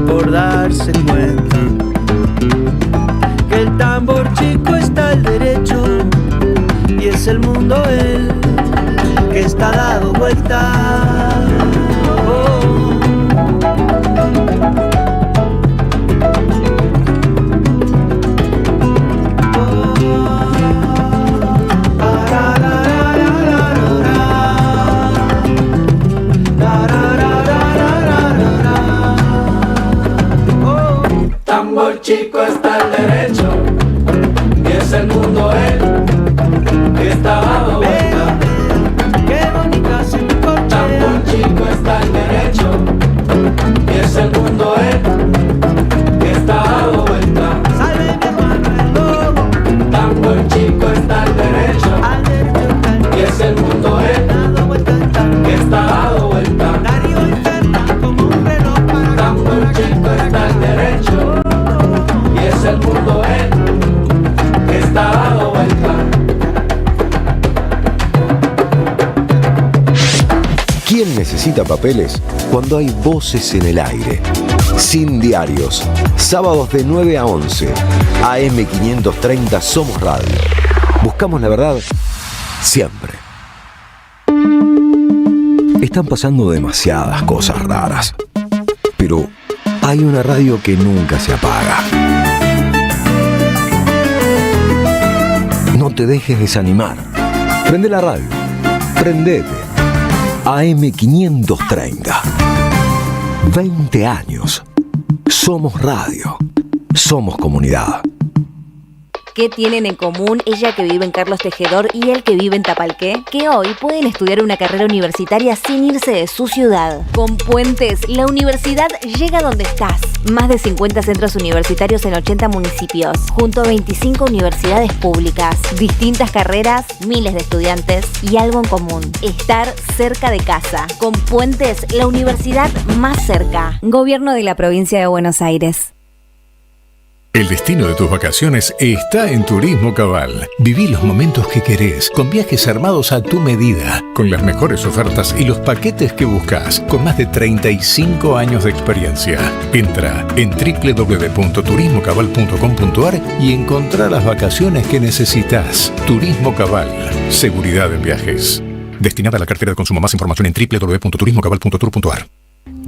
por darse cuenta que el tambor chico está al derecho y es el mundo él que está dado vuelta. Tambor chico está al derecho y es el mundo él que está dado vuelta. Tambor chico está al derecho y es el mundo él que está dado vuelta. Tambor chico está al derecho y es el mundo él que está dado vuelta. Tambor chico está al derecho y es el mundo él que está dado vuelta. ¿Quién necesita papeles cuando hay voces en el aire? Sin diarios, sábados de 9 a 11, AM 530 Somos Radio. Buscamos la verdad siempre. Están pasando demasiadas cosas raras, pero hay una radio que nunca se apaga. No te dejes desanimar. Prende la radio. Prendete. AM 530. 20 años. Somos radio. Somos comunidad. ¿Qué tienen en común ella que vive en Carlos Tejedor y él que vive en Tapalqué? Que hoy pueden estudiar una carrera universitaria sin irse de su ciudad. Con Puentes, la universidad llega donde estás. Más de 50 centros universitarios en 80 municipios, junto a 25 universidades públicas. Distintas carreras, miles de estudiantes y algo en común: estar cerca de casa. Con Puentes, la universidad más cerca. Gobierno de la Provincia de Buenos Aires. El destino de tus vacaciones está en Turismo Cabal. Viví los momentos que querés, con viajes armados a tu medida, con las mejores ofertas y los paquetes que buscas, con más de 35 años de experiencia. Entra en www.turismocabal.com.ar y encontrá las vacaciones que necesitas. Turismo Cabal, seguridad en viajes. Destinada a la cartera de consumo. Más información en www.turismocabal.tour.ar.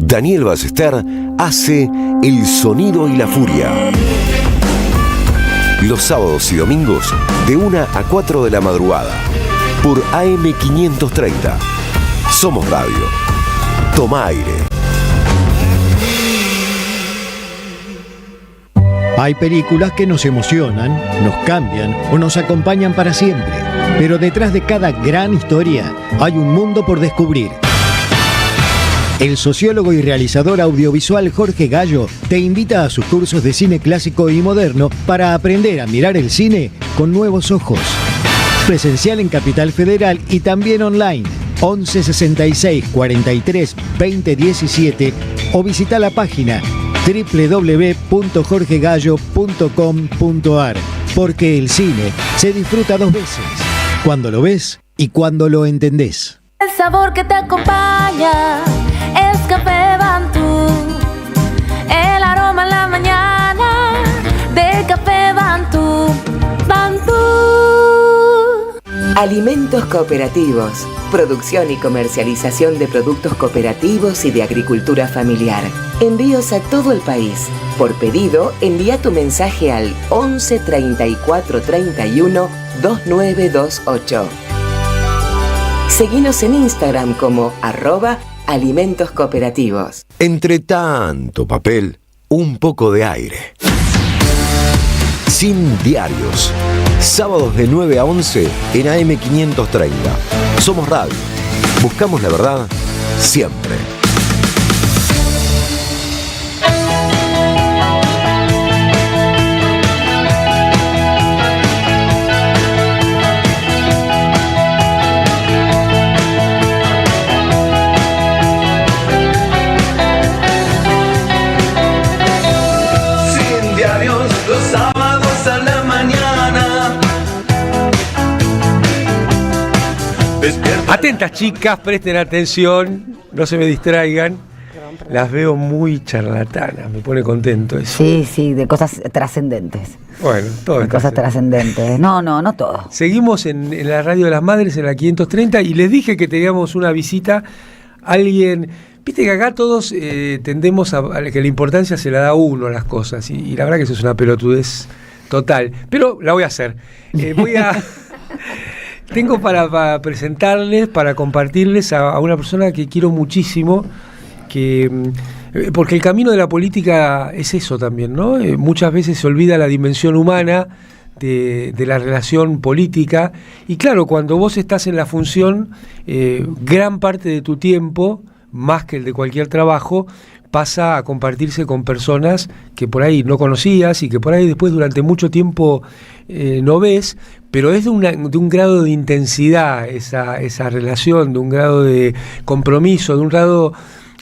Daniel Ballester hace El Sonido y la Furia. Los sábados y domingos de 1 a 4 de la madrugada por AM 530. Somos Radio. Toma aire. Hay películas que nos emocionan, nos cambian o nos acompañan para siempre. Pero detrás de cada gran historia hay un mundo por descubrir. El sociólogo y realizador audiovisual Jorge Gallo te invita a sus cursos de cine clásico y moderno para aprender a mirar el cine con nuevos ojos. Presencial en Capital Federal y también online. 11 66 43 20 17 o visita la página www.jorgegallo.com.ar, porque el cine se disfruta dos veces, cuando lo ves y cuando lo entendés. El sabor que te acompaña es Café Bantú. El aroma en la mañana de Café Bantú. Bantú. Alimentos cooperativos. Producción y comercialización de productos cooperativos y de agricultura familiar. Envíos a todo el país. Por pedido, envía tu mensaje al 11 34 31 2928. Seguinos en Instagram como @alimentos cooperativos. Entre tanto papel, un poco de aire. Sin diarios. Sábados de 9 a 11 en AM530. Somos Radio. Buscamos la verdad siempre. Sin diarios, los sábados a la mañana. Atentas, chicas, presten atención, no se me distraigan. Las veo muy charlatanas, me pone contento eso. Sí, de cosas trascendentes. Bueno, todo. De cosas trascendentes. No todo. Seguimos en la Radio de las Madres, en la 530, y les dije que teníamos una visita. Alguien, viste que acá todos tendemos a que la importancia se la da uno a las cosas, y la verdad que eso es una pelotudez total, pero la voy a hacer. Tengo para presentarles, para compartirles a una persona que quiero muchísimo, porque el camino de la política es eso también, ¿no? Muchas veces se olvida la dimensión humana de la relación política, y claro, cuando vos estás en la función, gran parte de tu tiempo, más que el de cualquier trabajo, pasa a compartirse con personas que por ahí no conocías y que por ahí después durante mucho tiempo no ves, pero es de un grado de intensidad esa relación, de un grado de compromiso, de un grado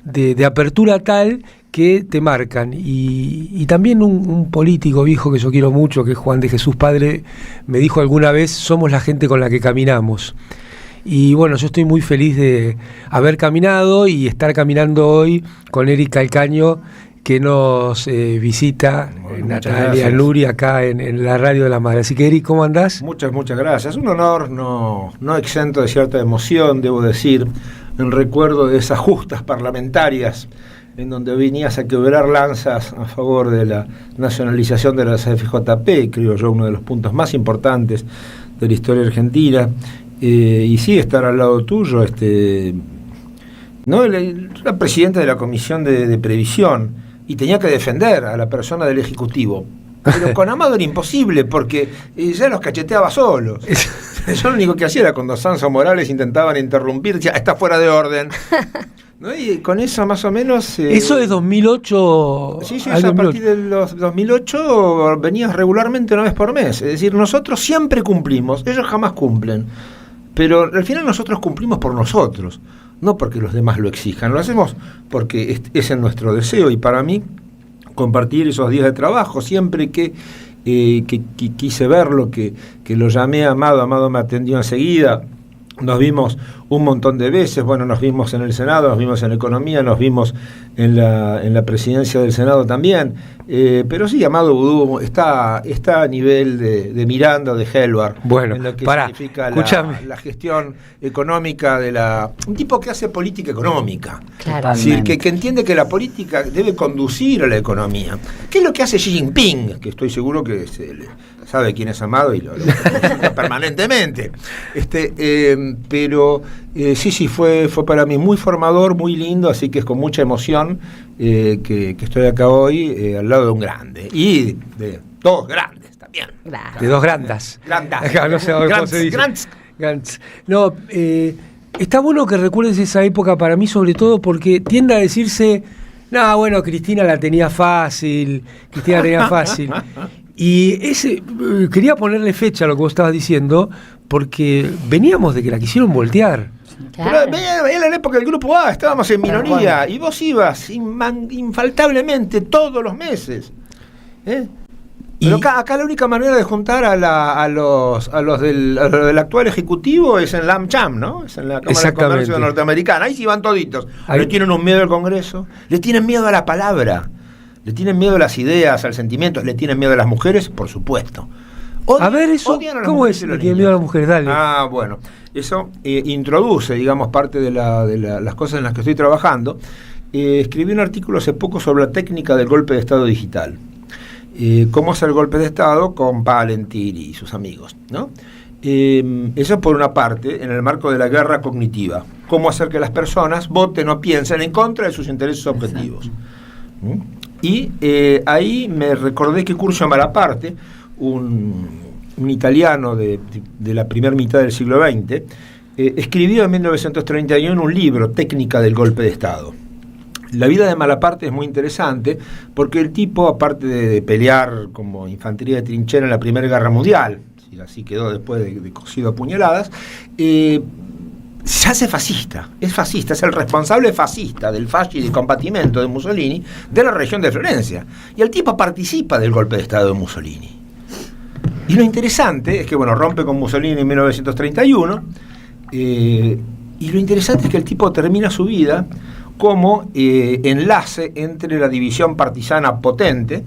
de apertura tal que te marcan. Y también un político viejo que yo quiero mucho, que es Juan de Jesús Padre, me dijo alguna vez: somos la gente con la que caminamos. Y bueno, yo estoy muy feliz de haber caminado y estar caminando hoy con Eric Calcaño, que nos visita, Natalia Luri, acá en la Radio de la Madre. Así que, Eric, ¿cómo andás? Muchas gracias. Un honor no exento de cierta emoción, debo decir, en recuerdo de esas justas parlamentarias en donde venías a quebrar lanzas a favor de la nacionalización de la CFJP, creo yo, uno de los puntos más importantes de la historia argentina. Y sí, estar al lado tuyo, la presidenta de la Comisión de Previsión, y tenía que defender a la persona del Ejecutivo, pero con Amado era imposible, porque ya los cacheteaba solos. Yo lo único que hacía era cuando Sanso Morales intentaban interrumpir, decía: está fuera de orden. ¿No? Y con eso más o menos... ¿Eso es 2008? Sí, a partir de los 2008 venías regularmente una vez por mes. Es decir, nosotros siempre cumplimos, ellos jamás cumplen. Pero al final nosotros cumplimos por nosotros, no porque los demás lo exijan. Lo hacemos porque es en nuestro deseo, y para mí compartir esos días de trabajo, siempre que quise verlo, que lo llamé a Amado me atendió enseguida. Nos vimos un montón de veces, nos vimos en el Senado, nos vimos en Economía, nos vimos en la presidencia del Senado también, pero sí, Amado Vudú está a nivel de Miranda, de Helvar, en lo que significa la gestión económica un tipo que hace política económica, es decir, que entiende que la política debe conducir a la economía, que es lo que hace Xi Jinping, que estoy seguro que sabe quién es Amado y lo permanentemente. Pero sí, fue para mí muy formador, muy lindo, así que es con mucha emoción que estoy acá hoy al lado de un grande. Y de dos grandes también. De dos grandas. No sé cómo se dice. Grandes. No, está bueno que recuerdes esa época para mí, sobre todo porque tiende a decirse, no, bueno, Cristina la tenía fácil, Y quería ponerle fecha a lo que vos estabas diciendo, porque veníamos de que la quisieron voltear. Claro. Pero era la época del Grupo A, estábamos en minoría, y vos ibas infaltablemente todos los meses. Pero acá la única manera de juntar a los del actual ejecutivo es en la AmCham, ¿no? Es en la Cámara de Comercio norteamericana. Ahí sí van toditos. Le tienen un miedo al Congreso, le tienen miedo a la palabra, le tienen miedo a las ideas, al sentimiento, le tienen miedo a las mujeres, por supuesto. ¿Cómo es? Le tienen miedo a las mujeres, dale. Bueno, eso introduce, digamos, parte de las cosas en las que estoy trabajando. Escribí un artículo hace poco sobre la técnica del golpe de Estado digital. Cómo hacer golpe de Estado con Palantir y sus amigos, ¿no? Eso por una parte, en el marco de la guerra cognitiva. Cómo hacer que las personas voten o piensen en contra de sus intereses objetivos. Y ahí me recordé que Curzio Malaparte, un italiano de la primera mitad del siglo XX, escribió en 1931 un libro, Técnica del golpe de Estado. La vida de Malaparte es muy interesante porque el tipo, aparte de pelear como infantería de trinchera en la Primera Guerra Mundial, y así quedó después de cosido a puñaladas, se hace fascista, es el responsable fascista del fasci di combattimento de Mussolini de la región de Florencia. Y el tipo participa del golpe de Estado de Mussolini. Y lo interesante es que, rompe con Mussolini en 1931, y lo interesante es que el tipo termina su vida como enlace entre la división partisana potente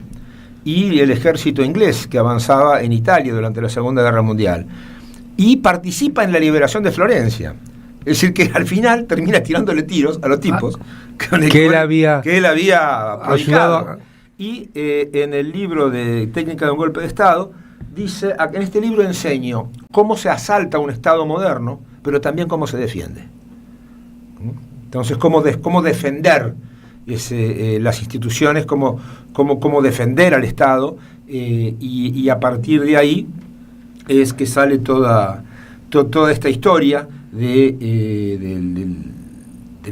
y el ejército inglés que avanzaba en Italia durante la Segunda Guerra Mundial. Y participa en la liberación de Florencia. Es decir, que al final termina tirándole tiros a los tipos que él había ayudado. Y en el libro de Técnica de un golpe de Estado, dice, en este libro enseño cómo se asalta un Estado moderno, pero también cómo se defiende. Entonces, cómo defender las instituciones, cómo defender al Estado, y a partir de ahí es que sale toda esta historia del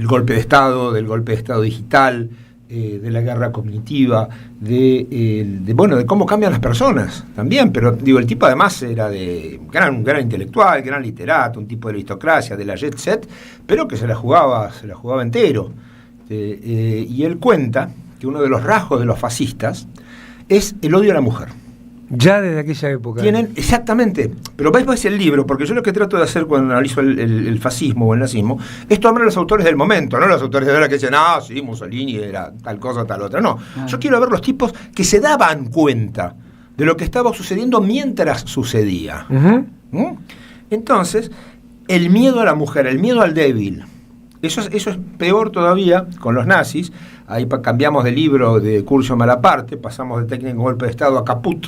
golpe de Estado, del golpe de Estado digital, de la guerra cognitiva, de cómo cambian las personas también. Pero el tipo además era un gran intelectual, gran literato, un tipo de aristocracia, de la jet set, pero que se la jugaba entero. Y él cuenta que uno de los rasgos de los fascistas es el odio a la mujer. Ya desde aquella época. Exactamente. Pero vais el libro, porque yo lo que trato de hacer cuando analizo el fascismo o el nazismo es tomar a los autores del momento, no los autores de ahora que dicen, sí, Mussolini era tal cosa, tal otra. No, yo quiero ver los tipos que se daban cuenta de lo que estaba sucediendo mientras sucedía. Entonces, el miedo a la mujer, el miedo al débil, eso es peor todavía con los nazis. Ahí cambiamos de libro de Curzio Malaparte, pasamos de Técnica de golpe de Estado a Caput.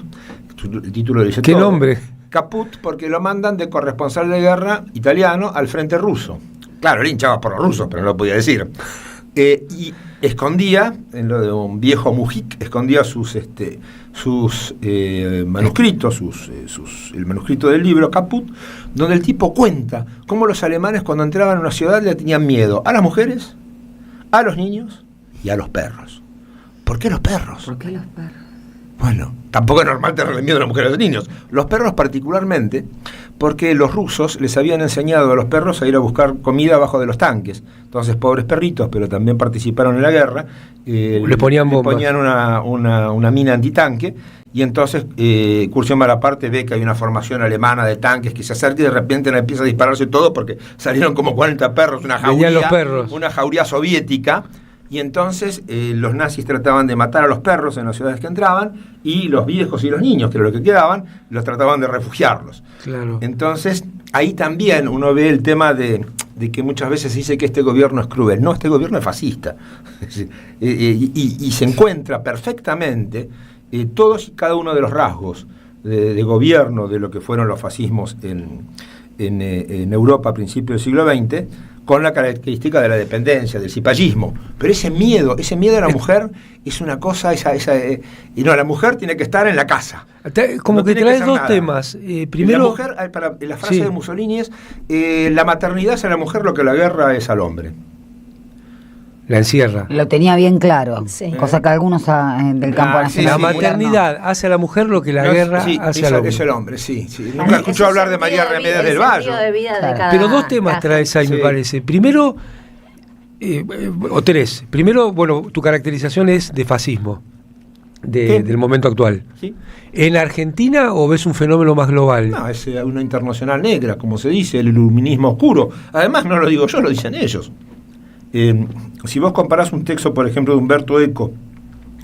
El título dice ¿Qué todo. Nombre? Caput, porque lo mandan de corresponsal de guerra italiano al frente ruso. Claro, él hinchaba por los rusos, pero no lo podía decir. Y escondía, en lo de un viejo Mujik, escondía sus manuscritos, el manuscrito del libro Caput, donde el tipo cuenta cómo los alemanes cuando entraban a una ciudad le tenían miedo a las mujeres, a los niños y a los perros. ¿Por qué los perros? ¿Por qué los perros? Bueno, tampoco es normal tenerle miedo a las mujeres y a los niños. Los perros particularmente, porque los rusos les habían enseñado a los perros a ir a buscar comida abajo de los tanques. Entonces, pobres perritos, pero también participaron en la guerra, le ponían una mina antitanque, y entonces Curzio Malaparte ve que hay una formación alemana de tanques que se acerca y de repente empieza a dispararse todo porque salieron como 40 perros, una jauría soviética. Y entonces los nazis trataban de matar a los perros en las ciudades que entraban, y los viejos y los niños, que era lo que quedaban, los trataban de refugiarlos. Claro. Entonces, ahí también uno ve el tema de que muchas veces se dice que este gobierno es cruel. No, este gobierno es fascista. Y se encuentra perfectamente todos y cada uno de los rasgos de gobierno de lo que fueron los fascismos en Europa a principios del siglo XX, con la característica de la dependencia, del cipallismo. Pero ese miedo a la mujer es una cosa, y no, la mujer tiene que estar en la casa. Como no que tiene traes hacer dos nada. temas. Primero, la mujer, la frase de Mussolini es, la maternidad es a la mujer lo que la guerra es al hombre. La encierra. Lo tenía bien claro, cosa que algunos del campo nacional. La maternidad hace a la mujer lo que la guerra hace al hombre. Es el hombre, sí. Nunca escuchó hablar de María Remedios del Valle. Pero dos temas traes ahí, me parece. Primero, o tres. Primero, bueno, tu caracterización es de fascismo, del momento actual. Sí. ¿En Argentina o ves un fenómeno más global? No, es una internacional negra, como se dice, el iluminismo oscuro. Además, no lo digo yo, lo dicen ellos. Si vos comparás un texto, por ejemplo, de Umberto Eco,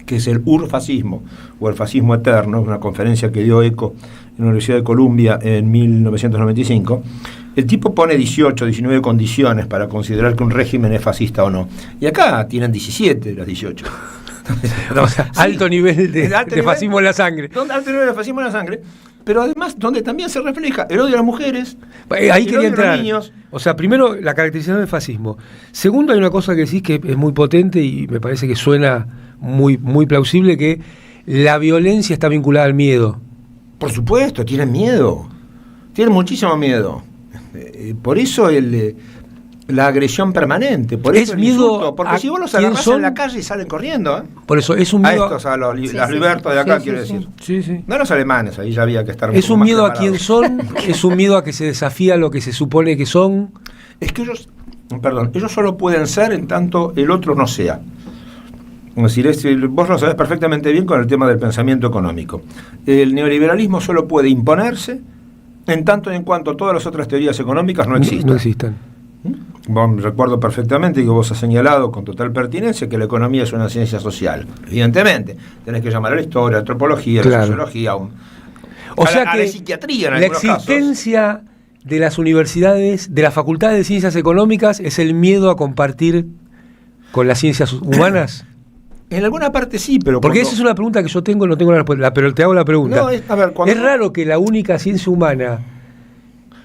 que es el urfascismo, o el fascismo eterno, una conferencia que dio Eco en la Universidad de Columbia en 1995, el tipo pone 18, 19 condiciones para considerar que un régimen es fascista o no. Y acá tienen 17 de las 18. O sea, alto nivel de fascismo en la sangre. Alto nivel de fascismo en la sangre. Pero además, donde también se refleja el odio a las mujeres, ahí quería entrar. A los niños. O sea, primero, la caracterización del fascismo. Segundo, hay una cosa que decís que es muy potente y me parece que suena muy, muy plausible, que la violencia está vinculada al miedo. Por supuesto, tienen miedo. Tienen muchísimo miedo. Por eso la agresión permanente. Por eso el miedo. Insulto, porque si vos los agarrás en la calle salen corriendo. Por eso es un miedo. A estos, las libertos de acá, quiero decir. Sí. No los alemanes, ahí ya había que estar. Es un miedo a quién son, es un miedo a que se desafía lo que se supone que son. Es que ellos solo pueden ser en tanto el otro no sea. Es decir, vos lo sabés perfectamente bien con el tema del pensamiento económico. El neoliberalismo solo puede imponerse en tanto y en cuanto todas las otras teorías económicas no existan. No existan. Recuerdo perfectamente que vos has señalado con total pertinencia que la economía es una ciencia social. Evidentemente, tenés que llamar a la historia, a la antropología, a la sociología, a la psiquiatría en la algunos existencia de las universidades, de las facultades de ciencias económicas, es el miedo a compartir con las ciencias humanas. En alguna parte sí, pero... Porque esa es una pregunta que yo tengo, no tengo la respuesta, pero te hago la pregunta. No, es raro que la única ciencia humana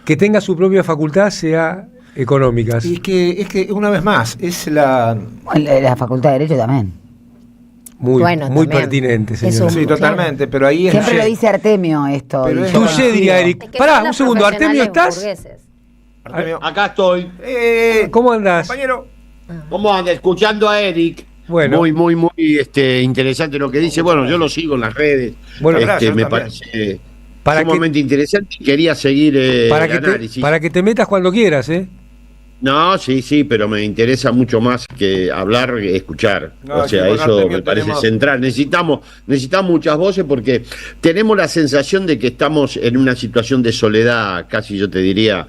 que tenga su propia facultad sea económicas. Y es que una vez más, es la Facultad de Derecho también. Muy pertinente, señor. Sí, totalmente, pero ahí es... Siempre lo dice Artemio esto. Tú diría, Eric. Pará, un segundo, Artemio, ¿estás? Artemio. Acá estoy. ¿Cómo andás? Compañero. ¿Cómo andas? Escuchando a Eric. Bueno. Muy interesante lo que dice. Bueno, yo lo sigo en las redes. Bueno, gracias, me parece sumamente interesante y quería seguir el análisis. Para que te metas cuando quieras, ¿eh? No, sí, pero me interesa mucho más que hablar, escuchar. O sea, eso me parece central. Necesitamos muchas voces porque tenemos la sensación de que estamos en una situación de soledad, casi yo te diría,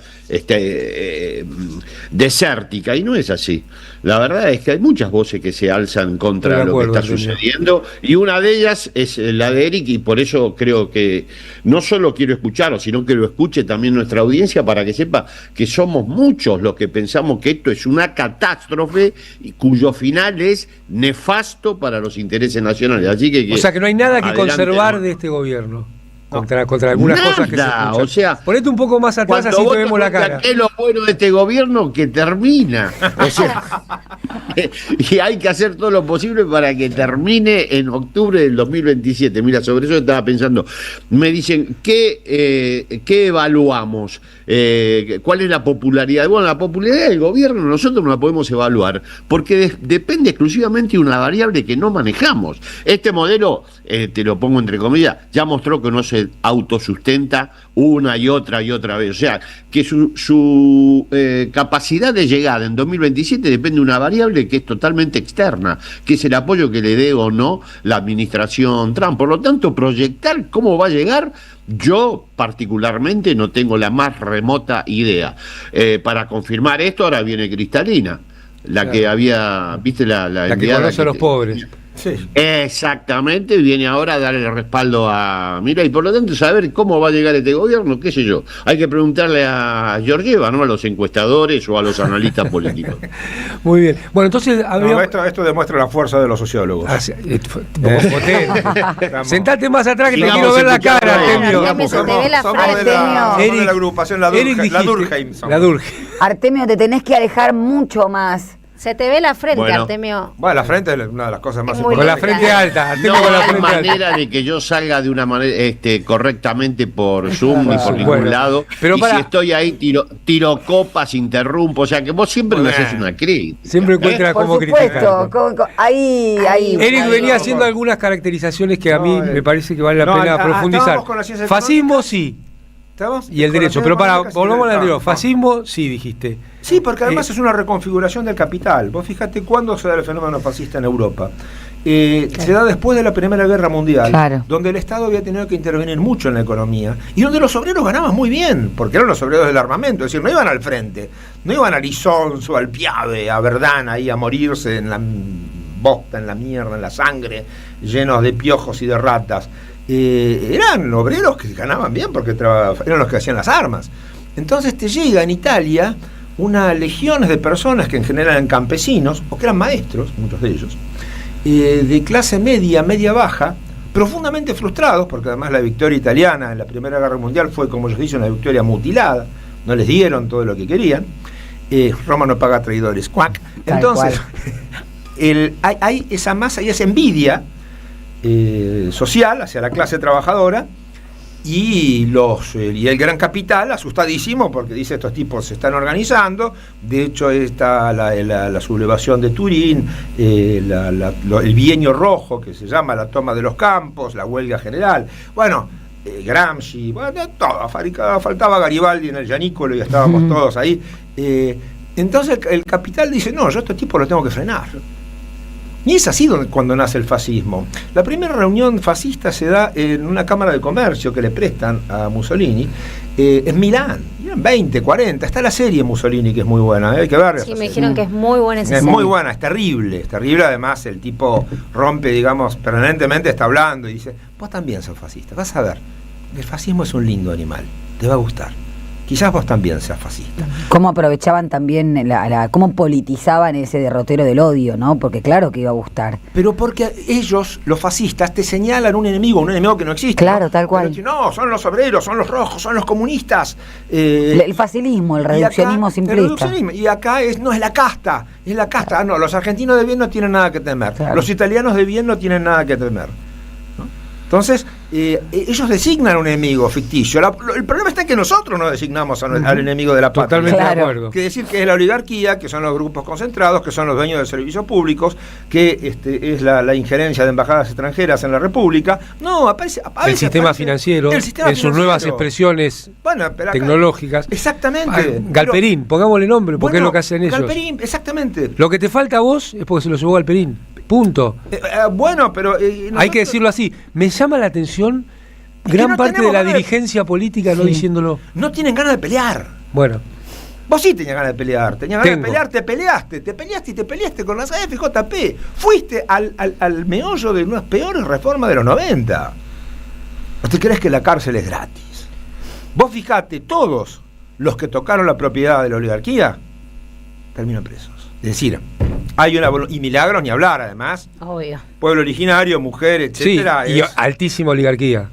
desértica, y no es así. La verdad es que hay muchas voces que se alzan contra lo que está sucediendo, y una de ellas es la de Eric, y por eso creo que no solo quiero escucharlo, sino que lo escuche también nuestra audiencia para que sepa que somos muchos los que pensamos que esto es una catástrofe y cuyo final es nefasto para los intereses nacionales. Así que o sea que no hay nada que conservar de este gobierno. Contra algunas cosas que se escuchan. O sea, ponete un poco más atrás, así te vemos la cara. ¿Qué es lo bueno de este gobierno? Que termina. O sea, y hay que hacer todo lo posible para que termine en octubre del 2027. Mira, sobre eso estaba pensando. Me dicen, ¿qué evaluamos? ¿Cuál es la popularidad? Bueno, la popularidad del gobierno nosotros no la podemos evaluar porque depende exclusivamente de una variable que no manejamos. Este modelo, te lo pongo entre comillas, ya mostró que no se autosustenta una y otra vez. O sea, que su capacidad de llegada en 2027 depende de una variable que es totalmente externa, que es el apoyo que le dé o no la administración Trump. Por lo tanto, proyectar cómo va a llegar, yo particularmente no tengo la más remota idea. Para confirmar esto, ahora viene Cristalina, la que había, viste, la que conoce a los pobres. Sí. Exactamente, viene ahora a darle respaldo a Milei. Por lo tanto, saber cómo va a llegar este gobierno, qué sé yo. Hay que preguntarle a Georgieva, no a los encuestadores o a los analistas políticos. Muy bien. Bueno, entonces... Esto demuestra la fuerza de los sociólogos. Sentate más atrás que te quiero ver la cara, Artemio. Somos de la agrupación La Durkheim. Artemio, te tenés que alejar mucho más. Se te ve la frente, Artemio. Bueno, la frente es una de las cosas más importantes. Con la frente alta, Artemio, no con la hay frente manera alta. de que yo salga de una manera correctamente por Zoom ni por ningún lado. Pero y si estoy ahí, tiro copas, interrumpo. O sea, que vos siempre me haces una crítica. Siempre encuentras cómo criticar. Ahí. Eric venía haciendo algunas caracterizaciones que a mí me parece que vale la pena profundizar. Fascismo, sí. Y el derecho, pero volvamos al anterior. Fascismo, sí, dijiste. Sí, porque además es una reconfiguración del capital. Vos fíjate cuándo se da el fenómeno fascista en Europa. Se da después de la Primera Guerra Mundial, donde el Estado había tenido que intervenir mucho en la economía y donde los obreros ganaban muy bien, porque eran los obreros del armamento, es decir, no iban al frente, no iban a Lisonzo, al Piave, a Verdán, ahí a morirse en la bosta, en la mierda, en la sangre, llenos de piojos y de ratas. Eran obreros que ganaban bien porque eran los que hacían las armas. Entonces te llega en Italia unas legiones de personas que en general eran campesinos o que eran maestros, muchos de ellos, de clase media, media baja, profundamente frustrados, porque además la victoria italiana en la Primera Guerra Mundial fue, como ellos dicen, una victoria mutilada, no les dieron todo lo que querían. Roma no paga traidores, cuac. Entonces hay esa masa y esa envidia social hacia la clase trabajadora y el gran capital asustadísimo porque dice estos tipos se están organizando. De hecho está la sublevación de Turín, el bienio rojo que se llama la toma de los campos, la huelga general, Gramsci, todo, faltaba Garibaldi en el Gianicolo y estábamos todos ahí. Entonces el capital dice no, yo a estos tipos los tengo que frenar. Y es así cuando nace el fascismo. La primera reunión fascista se da en una cámara de comercio que le prestan a Mussolini en Milán. Eran 20, 40. Está la serie Mussolini, que es muy buena. Hay que verla. Sí, me dijeron que es muy buena esa serie. serie. Es muy buena, es terrible. Además, el tipo rompe, digamos, permanentemente está hablando y dice, vos también sos fascista. Vas a ver, el fascismo es un lindo animal. Te va a gustar. Quizás vos también seas fascista. Cómo aprovechaban también, cómo politizaban ese derrotero del odio, ¿no? Porque claro que iba a gustar. Pero porque ellos, los fascistas, te señalan un enemigo que no existe. Claro, ¿no? tal cual. Pero, no, son los obreros, son los rojos, son los comunistas. El facilismo, el reduccionismo simplista. Y acá no es la casta, es la casta. No, los argentinos de bien no tienen nada que temer. Claro. Los italianos de bien no tienen nada que temer. ¿No? Entonces, ellos designan un enemigo ficticio. El problema está en que nosotros no designamos al enemigo de la patria. Totalmente de acuerdo. Que decir que es la oligarquía, que son los grupos concentrados, que son los dueños de servicios públicos, que es la injerencia de embajadas extranjeras en la República. No, aparece el sistema financiero, en sus nuevas expresiones tecnológicas. Exactamente. Galperín, pongámosle nombre, porque es lo que hacen ellos. Galperín, exactamente. Lo que te falta a vos es porque se lo llevó Galperín. Punto. Pero hay que decirlo así. Me llama la atención gran parte de la dirigencia política no diciéndolo. No tienen ganas de pelear. Bueno. Vos sí tenías ganas de pelear. Tenías ganas de pelear, te peleaste con la AFJP. Fuiste al meollo de unas peores reformas de los 90. ¿O te crees que la cárcel es gratis? Vos fijate, todos los que tocaron la propiedad de la oligarquía terminan presos. Es decir, hay y Milagros ni hablar, además. Obvio. Pueblo originario, mujer, etcétera. Sí, y altísima oligarquía.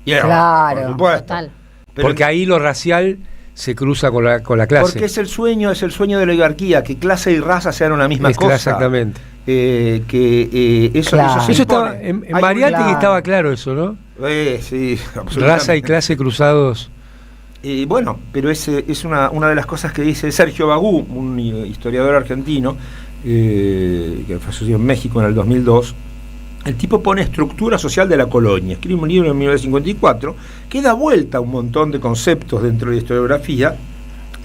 Claro, por supuesto. Total. Porque ahí lo racial se cruza con la clase. Porque es el sueño de la oligarquía, que clase y raza sean una misma cosa. Exactamente. Eso estaba en Mariátegui estaba claro eso, ¿no? Sí, absolutamente. Raza y clase cruzados. Pero es una de las cosas que dice Sergio Bagú, un historiador argentino que falleció en México en el 2002. El tipo pone estructura social de la colonia, escribe un libro en 1954 que da vuelta a un montón de conceptos dentro de la historiografía,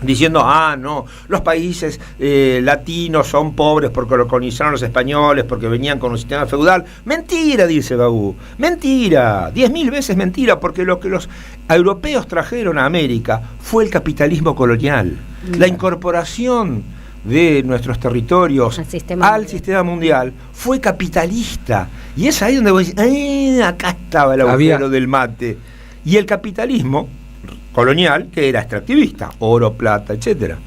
diciendo, no, los países latinos son pobres porque lo colonizaron los españoles, porque venían con un sistema feudal. Mentira, dice Bagú, mentira, 10.000 veces mentira, porque lo que los europeos trajeron a América fue el capitalismo colonial, la incorporación de nuestros territorios al sistema mundial fue capitalista. Y es ahí donde vos decís, acá estaba el agujero del mate. Y el capitalismo colonial, que era extractivista, oro, plata, etcétera.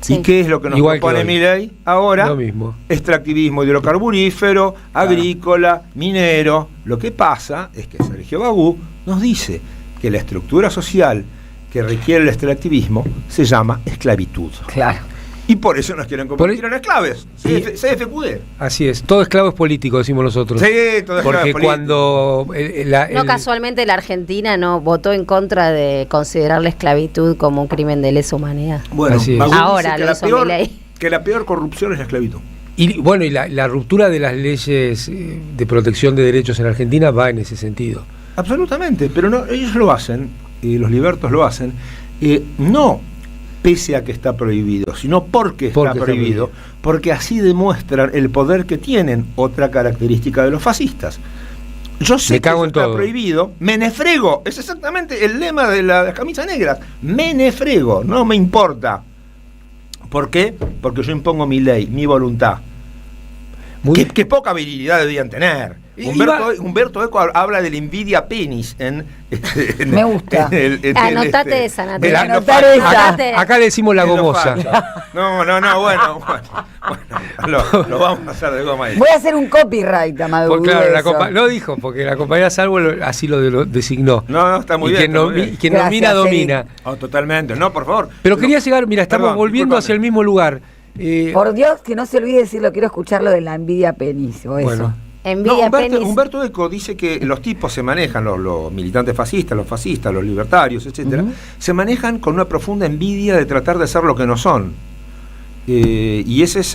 Sí. ¿Y qué es lo que nos propone Milei ahora? Lo mismo. Extractivismo hidrocarburífero, agrícola, minero. Lo que pasa es que Sergio Bagú nos dice que la estructura social que requiere el extractivismo se llama esclavitud. Claro. Y por eso nos quieren convertir en esclaves. CFQD. Así es, todo esclavo es político, decimos nosotros. Sí, todo esclavo Porque es político. cuando No casualmente la Argentina no votó en contra de considerar la esclavitud como un crimen de lesa humanidad. Bueno, Bagú ahora dice lo hizo Milei. que la peor corrupción es la esclavitud. Y bueno, y la ruptura de las leyes de protección de derechos en Argentina va en ese sentido. Absolutamente, pero no, ellos lo hacen, los libertos lo hacen, no pese a que está prohibido, sino porque está prohibido, porque así demuestran el poder que tienen, otra característica de los fascistas. Yo sé que eso está prohibido, me nefrego, es exactamente el lema de las camisas negras, me nefrego, no me importa. ¿Por qué? Porque yo impongo mi ley, mi voluntad. Qué poca virilidad debían tener. Humberto Eco habla de la envidia penis me gusta. Anotate esa, Natalia. Acá le decimos la gomosa. No, bueno, lo vamos a hacer de goma. Voy a hacer un copyright, Amadou. Porque claro, lo dijo, porque la compañía Salvo así lo designó. No, está muy bien. Quien nomina, domina. Oh, totalmente, no, por favor. Pero quería llegar, mira, estamos volviendo hacia el mismo lugar. Por Dios, que no se olvide decirlo, quiero escucharlo de la envidia penis o eso. Humberto Eco dice que los tipos se manejan, los militantes fascistas, los fascistas, los libertarios, etcétera, se manejan con una profunda envidia de tratar de ser lo que no son. Y es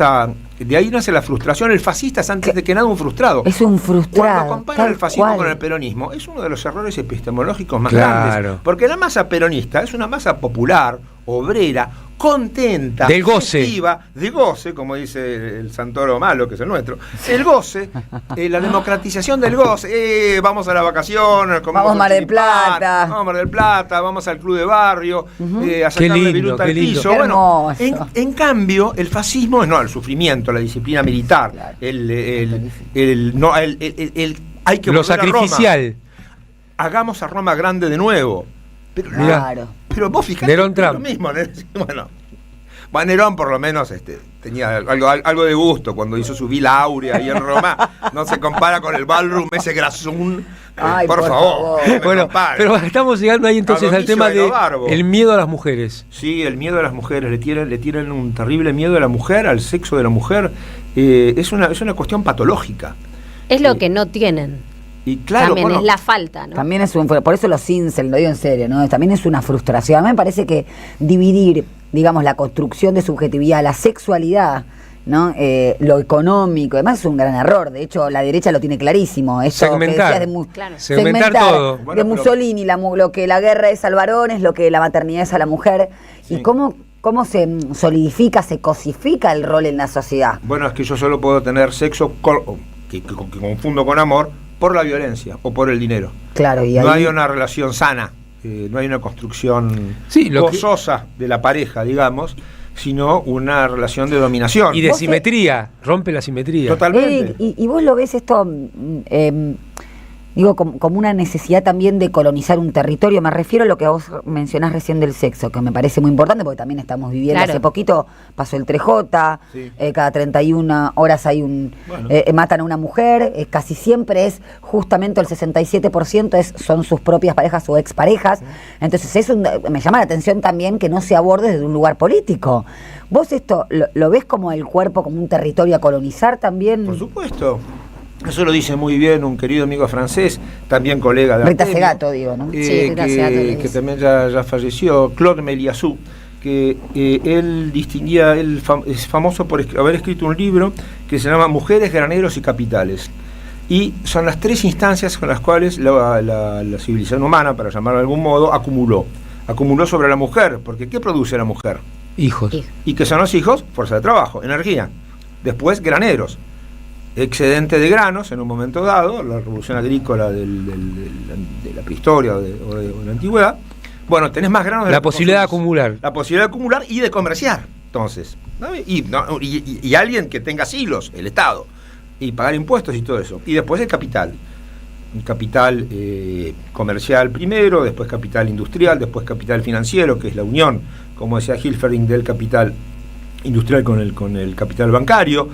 de ahí nace la frustración. El fascista es antes de que nada un frustrado. Es un frustrado. Cuando comparan el fascismo con el peronismo, es uno de los errores epistemológicos más grandes. Porque la masa peronista es una masa popular, obrera, contenta, del goce, festiva, de goce, como dice el Santoro malo, que es el nuestro. El goce, la democratización del goce. Vamos a la vacación, vamos a Mar del Plata. Vamos a Mar del Plata, vamos al club de barrio, a sacarle viruta al piso. Bueno, en cambio, el fascismo es el sufrimiento, la disciplina militar, claro. Hay que lo sacrificial. Hagamos a Roma grande de nuevo. Pero, claro. Pero vos fijate Nerón Trump. Lo mismo. Bueno, Nerón por lo menos tenía algo de gusto cuando hizo su Villa Aurea ahí en Roma. No se compara con el ballroom ese grasón. Por favor. Bueno, pero estamos llegando ahí entonces al tema del miedo a las mujeres. Sí, el miedo a las mujeres. Le tienen un terrible miedo a la mujer, al sexo de la mujer. Es una cuestión patológica. Es lo que no tienen. Y claro, también es la falta, ¿no? También por eso los incel, lo digo en serio, ¿no? También es una frustración. A mí me parece que dividir, digamos, la construcción de subjetividad, la sexualidad, ¿no? Lo económico, además es un gran error. De hecho, la derecha lo tiene clarísimo. Esto segmentar, que decías segmentar todo. De Mussolini, lo que la guerra es al varón es lo que la maternidad es a la mujer. Sí. Y cómo se solidifica, se cosifica el rol en la sociedad. Bueno, es que yo solo puedo tener sexo que confundo con amor por la violencia o por el dinero. Claro, y no hay una relación sana, no hay una construcción gozosa de la pareja, digamos, sino una relación de dominación. Y de simetría, rompe la simetría. Totalmente. Y vos lo ves esto, digo, como una necesidad también de colonizar un territorio. Me refiero a lo que vos mencionás recién del sexo, que me parece muy importante, porque también estamos viviendo, hace poquito pasó el 3J, cada 31 horas hay matan a una mujer, casi siempre es justamente el 67% son sus propias parejas o exparejas. Entonces me llama la atención también que no se aborde desde un lugar político. ¿Vos esto lo ves como el cuerpo, como un territorio a colonizar también? Por supuesto. Eso lo dice muy bien un querido amigo francés, también colega de Rita Segato, digo, ¿no? Sí, Rita Segato. Que también ya falleció, Claude Méliassou, que él distinguía, es famoso por haber escrito un libro que se llama Mujeres, Graneros y Capitales. Y son las tres instancias con las cuales la civilización humana, para llamarlo de algún modo, acumuló sobre la mujer, porque ¿qué produce la mujer? Hijos. ¿Y qué son los hijos? Fuerza de trabajo, energía. Después, graneros. Excedente de granos en un momento dado, la revolución agrícola de la prehistoria o de la antigüedad. Bueno, tenés más granos. La posibilidad de acumular. La posibilidad de acumular y de comerciar. Entonces, ¿no? Y alguien que tenga silos, el Estado, y pagar impuestos y todo eso. Y después el capital comercial primero, después capital industrial, después capital financiero, que es la unión, como decía Hilferding, del capital industrial con el capital bancario.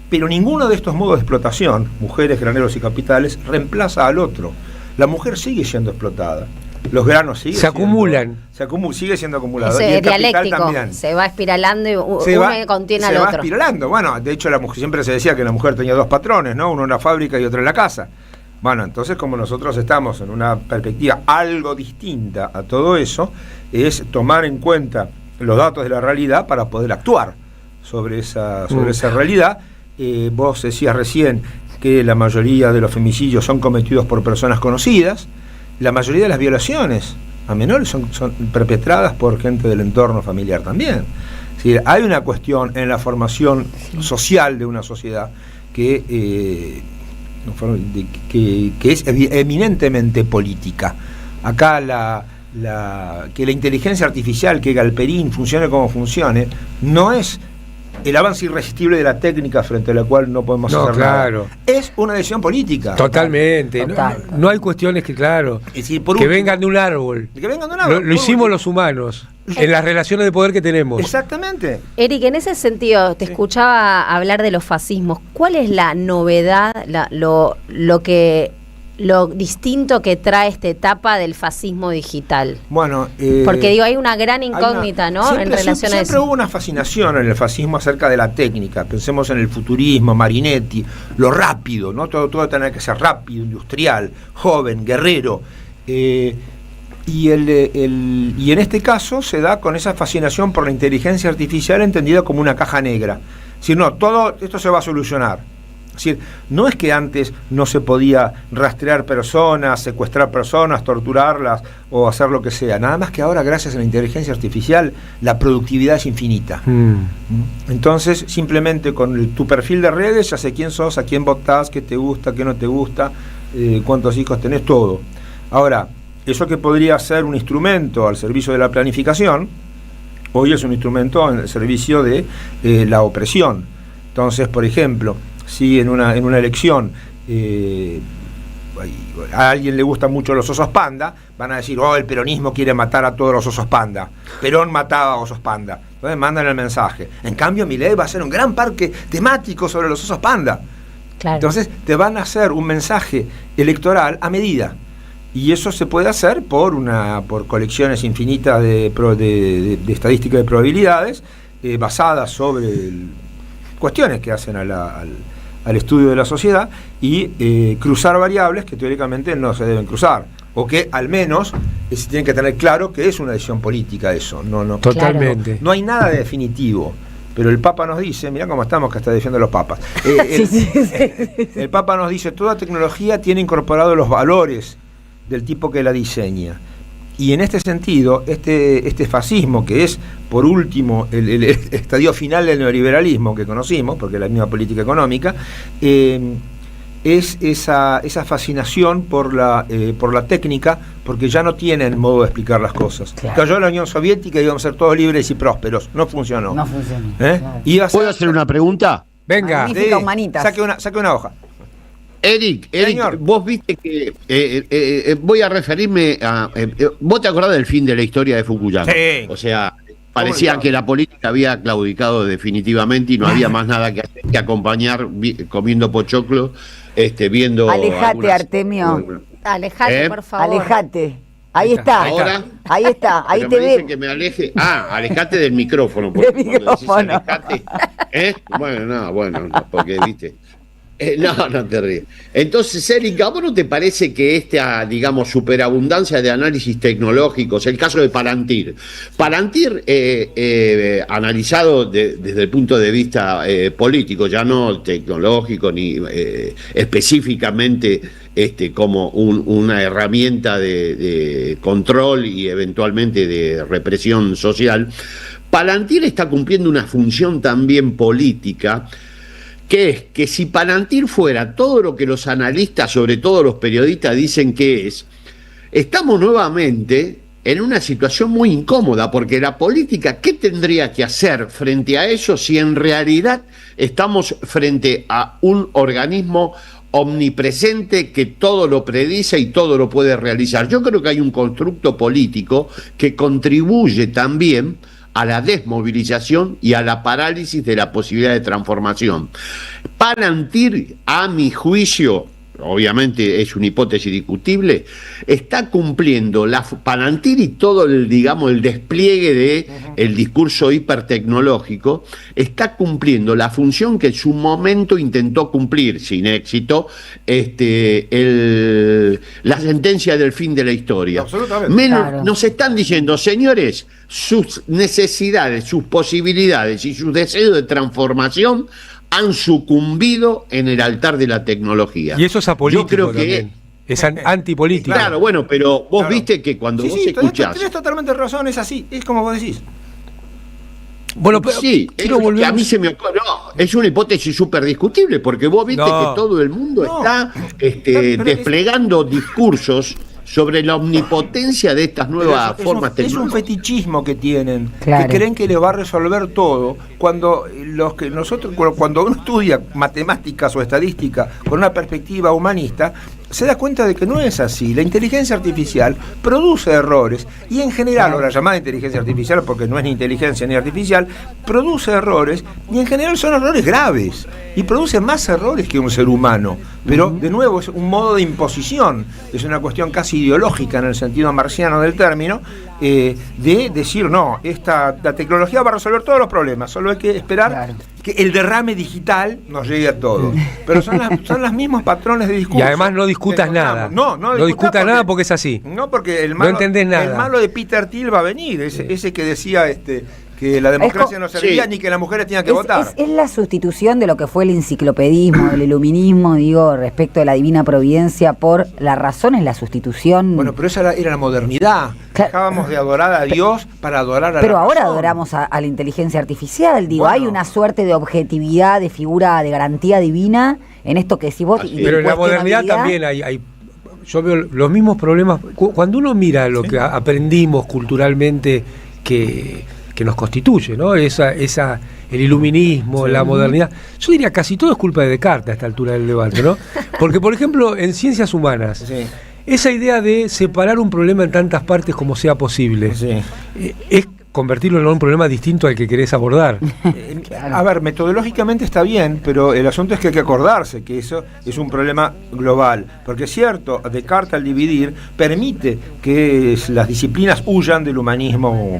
Pero ninguno de estos modos de explotación, mujeres, graneros y capitales, reemplaza al otro. La mujer sigue siendo explotada. Los granos siguen acumulan. Sigue siendo acumulado. Eso y es el capital dialéctico. también. Se va espiralando y uno contiene al se otro. va espiralando. Bueno, de hecho, la mujer, siempre se decía que la mujer tenía dos patrones, ¿no? Uno en la fábrica y otro en la casa. Bueno, entonces, como nosotros estamos en una perspectiva algo distinta a todo eso, es tomar en cuenta los datos de la realidad para poder actuar sobre esa realidad. Vos decías recién que la mayoría de los femicidios son cometidos por personas conocidas. La mayoría de las violaciones a menores son perpetradas por gente del entorno familiar también. Es decir, hay una cuestión en la formación social de una sociedad que es eminentemente política. Acá que la inteligencia artificial, que Galperín funcione como funcione, no es el avance irresistible de la técnica frente a la cual no podemos hacer nada. Es una decisión política. Totalmente. Total. No hay cuestiones que, claro, es decir, vengan de un árbol. Que vengan de un árbol. Lo hicimos los humanos, en las relaciones de poder que tenemos. Exactamente. Eric, en ese sentido, te escuchaba hablar de los fascismos. ¿Cuál es la novedad, lo distinto que trae esta etapa del fascismo digital? Bueno, porque digo, hay una gran incógnita, ¿no? En relación a eso. Siempre hubo una fascinación en el fascismo acerca de la técnica. Pensemos en el futurismo, Marinetti, lo rápido, ¿no? Todo tiene que ser rápido, industrial, joven, guerrero. Y en este caso se da con esa fascinación por la inteligencia artificial entendida como una caja negra. Es decir, no, todo esto se va a solucionar. Es decir, no es que antes no se podía rastrear personas, secuestrar personas, torturarlas o hacer lo que sea. Nada más que ahora, gracias a la inteligencia artificial, la productividad es infinita. Entonces, simplemente con tu perfil de redes, ya sé quién sos, a quién votás, qué te gusta, qué no te gusta, cuántos hijos tenés, todo. Ahora, eso que podría ser un instrumento al servicio de la planificación, hoy es un instrumento en el servicio de la opresión. Entonces, por ejemplo, si en una elección a alguien le gustan mucho los osos panda, van a decir, el peronismo quiere matar a todos los osos panda. Perón mataba a osos panda. Entonces mandan el mensaje. En cambio, Milei va a hacer un gran parque temático sobre los osos panda. Claro. Entonces te van a hacer un mensaje electoral a medida. Y eso se puede hacer por colecciones infinitas de estadística de probabilidades basadas sobre cuestiones que hacen al estudio de la sociedad y cruzar variables que teóricamente no se deben cruzar, o que al menos se tienen que tener claro que es una decisión política eso. No, totalmente. No hay nada de definitivo. Pero el Papa nos dice, mirá cómo estamos, que está diciendo los papas. El Papa nos dice, toda tecnología tiene incorporados los valores del tipo que la diseña. Y en este sentido, este fascismo, que es, por último, el estadio final del neoliberalismo que conocimos, porque es la misma política económica, es esa fascinación por la técnica, porque ya no tienen modo de explicar las cosas. Claro. Cayó la Unión Soviética y íbamos a ser todos libres y prósperos. No funcionó. No funcionó. Claro. ¿Puedo hacer una pregunanta? Venga. Magnífica humanitas. Saque una hoja. Eric, vos viste que voy a referirme a... ¿Vos te acordás del fin de la historia de Fukuyama? Sí. O sea, parecía que la política había claudicado definitivamente y no había más nada que hacer que acompañar comiendo pochoclo, viendo... Alejate, Artemio. Alejate, por favor. Alejate. Ahí está. Ahora. Ahí está. Ahí Pero te me ve. dicen que me aleje. Alejate del micrófono. Del micrófono. Alejate, bueno, porque viste... No te ríes. Entonces, Eric, ¿a vos no te parece que esta, digamos, superabundancia de análisis tecnológicos, el caso de Palantir, analizado desde el punto de vista político, ya no tecnológico ni específicamente como una herramienta de control y eventualmente de represión social, Palantir está cumpliendo una función también política, que es que si Palantir fuera todo lo que los analistas, sobre todo los periodistas, dicen que es, estamos nuevamente en una situación muy incómoda, porque la política, ¿qué tendría que hacer frente a eso si en realidad estamos frente a un organismo omnipresente que todo lo predice y todo lo puede realizar? Yo creo que hay un constructo político que contribuye también a la desmovilización y a la parálisis de la posibilidad de transformación. Palantir, a mi juicio, obviamente es una hipótesis discutible, está cumpliendo Palantir y todo el despliegue de el discurso hipertecnológico, está cumpliendo la función que en su momento intentó cumplir, sin éxito, la sentencia del fin de la historia. Absolutamente. Claro. Nos están diciendo, señores, sus necesidades, sus posibilidades y sus deseos de transformación han sucumbido en el altar de la tecnología. Y eso es apolítico. Yo creo que también. Es antipolítico. Claro, bueno, pero vos viste que cuando vos escuchás... Tenés totalmente razón, es así, es como vos decís. Bueno, pero sí, que a mí se me ocurre, es una hipótesis súper discutible, porque vos viste que todo el mundo está desplegando discursos sobre la omnipotencia de estas nuevas formas tecnológicas. Es un fetichismo que tienen, Claro. que creen que les va a resolver todo, cuando cuando uno estudia matemáticas o estadística con una perspectiva humanista, se da cuenta de que no es así. La inteligencia artificial produce errores, y en general, o la llamada inteligencia artificial, porque no es ni inteligencia ni artificial, produce errores, y en general son errores graves, y produce más errores que un ser humano. Pero, de nuevo, es un modo de imposición, es una cuestión casi ideológica en el sentido marxiano del término, de decir, no, la tecnología va a resolver todos los problemas, solo hay que esperar que el derrame digital nos llegue a todo. Pero son los mismos patrones de discurso. Y además no discutas nada. No discutas nada porque es así. No, porque el malo, no entendés nada. El malo de Peter Thiel va a venir, ese que decía que la democracia no servía ni que las mujeres tenían que votar. Es la sustitución de lo que fue el enciclopedismo, el iluminismo, respecto a la divina providencia por la razón, es la sustitución. Bueno, pero esa era la modernidad. Dejábamos de adorar a Dios para adorar a la razón. Pero ahora adoramos a la inteligencia artificial, hay una suerte de objetividad, de figura, de garantía divina en esto que decís vos. Pero en la modernidad también hay yo veo los mismos problemas. Cuando uno mira lo que aprendimos culturalmente que nos constituye, ¿no? El iluminismo, la modernidad. Yo diría casi todo es culpa de Descartes a esta altura del debate, ¿no? Porque, por ejemplo, en ciencias humanas, esa idea de separar un problema en tantas partes como sea posible, es convertirlo en un problema distinto al que querés abordar. A ver, metodológicamente está bien, pero el asunto es que hay que acordarse que eso es un problema global. Porque es cierto, Descartes al dividir permite que las disciplinas huyan del humanismo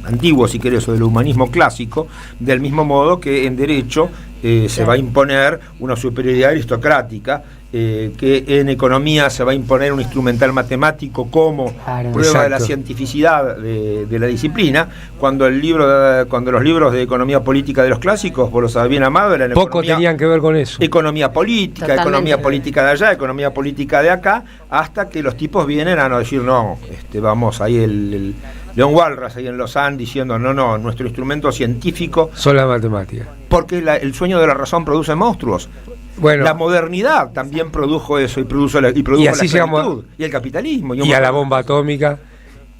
antiguo, si querés, o del humanismo clásico, del mismo modo que en derecho se va a imponer una superioridad aristocrática, que en economía se va a imponer un instrumental matemático como prueba de la cientificidad de la disciplina, cuando los libros de economía política de los clásicos, vos lo sabés bien, Amado, eran poco tenían que ver con eso. Economía política, economía política de allá, economía política de acá, hasta que los tipos vienen a no decir, no, vamos ahí el León Walras ahí en Lausanne diciendo, no, nuestro instrumento científico son las matemáticas. Porque el sueño de la razón produce monstruos. Bueno, la modernidad también produjo eso y produjo la esclavitud y el capitalismo. Y a la bomba atómica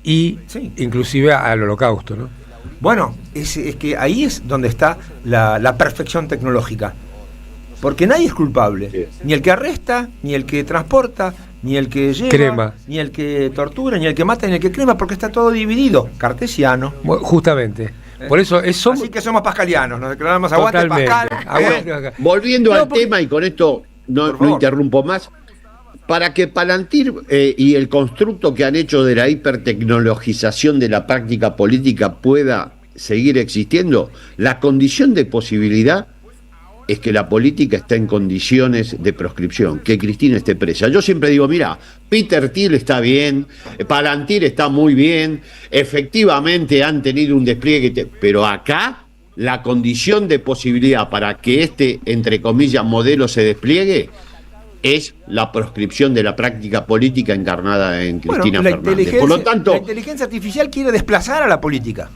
y inclusive al holocausto, ¿no? Bueno, es que ahí es donde está la perfección tecnológica. Porque nadie es culpable. Ni el que arresta, ni el que transporta, ni el que lleva, ni el que tortura, ni el que mata, ni el que crema, porque está todo dividido. Cartesiano. Justamente. Por eso así que somos pascalianos, nos declaramos aguante Pascal. Volviendo al tema, y con esto no interrumpo más, para que Palantir y el constructo que han hecho de la hipertecnologización de la práctica política pueda seguir existiendo, la condición de posibilidad es que la política está en condiciones de proscripción, que Cristina esté presa. Yo siempre digo, mira, Peter Thiel está bien, Palantir está muy bien, efectivamente han tenido un despliegue, pero acá la condición de posibilidad para que este, entre comillas, modelo se despliegue es la proscripción de la práctica política encarnada en Cristina Fernández. Por lo tanto, la inteligencia artificial quiere desplazar a la política.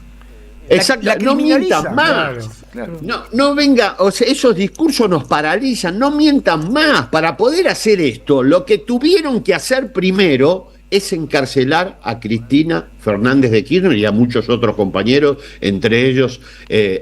Exacto, no mientan más. Claro. No venga, o sea, esos discursos nos paralizan, no mientan más. Para poder hacer esto, lo que tuvieron que hacer primero es encarcelar a Cristina Fernández de Kirchner y a muchos otros compañeros, entre ellos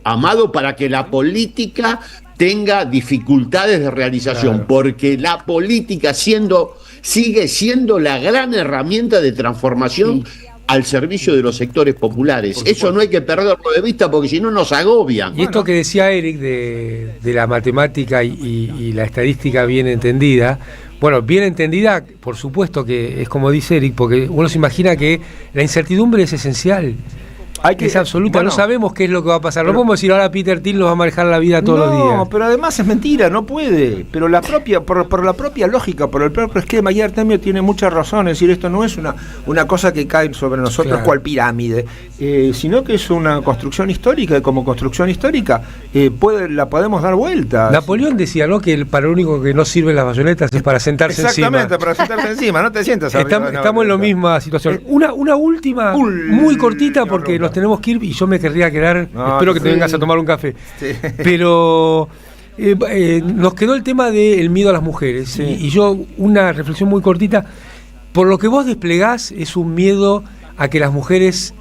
Amado, para que la política tenga dificultades de realización, porque la política sigue siendo la gran herramienta de transformación al servicio de los sectores populares. Eso no hay que perderlo de vista, porque si no nos agobian. Y esto que decía Eric de la matemática y la estadística bien entendida, bueno, bien entendida, por supuesto que es como dice Eric, porque uno se imagina que la incertidumbre es esencial. Es absoluta, no sabemos qué es lo que va a pasar. No podemos decir ahora Peter Thiel nos va a manejar la vida todos los días. No, pero además es mentira, no puede. Pero la propia, por la propia lógica, por el propio esquema, y Artemio tiene muchas razones. Es decir, esto no es una cosa que cae sobre nosotros cual pirámide, sino que es una construcción histórica, y como construcción histórica la podemos dar vuelta. Napoleón decía, ¿no?, que para lo único que no sirven las bayonetas es para sentarse encima. Exactamente, para sentarse encima, no te sientas arriba. Estamos en la misma situación. Una última, muy cortita, porque nos tenemos que ir y yo me querría quedar. Espero que te vengas a tomar un café. Sí. Pero nos quedó el tema del miedo a las mujeres. Sí. Y yo, una reflexión muy cortita. Por lo que vos desplegás, es un miedo a que las mujeres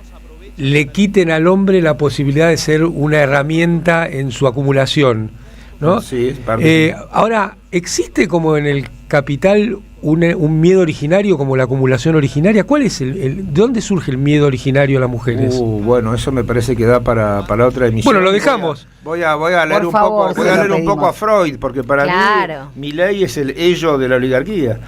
le quiten al hombre la posibilidad de ser una herramienta en su acumulación, ¿no? Sí, es parte. Ahora, ¿existe como en el capital un miedo originario como la acumulación originaria? ¿Cuál es ¿de dónde surge el miedo originario a las mujeres? Bueno, eso me parece que da para otra emisión. Bueno, lo dejamos. Voy a leer un poco a Freud, porque para mí Milei es el ello de la oligarquía.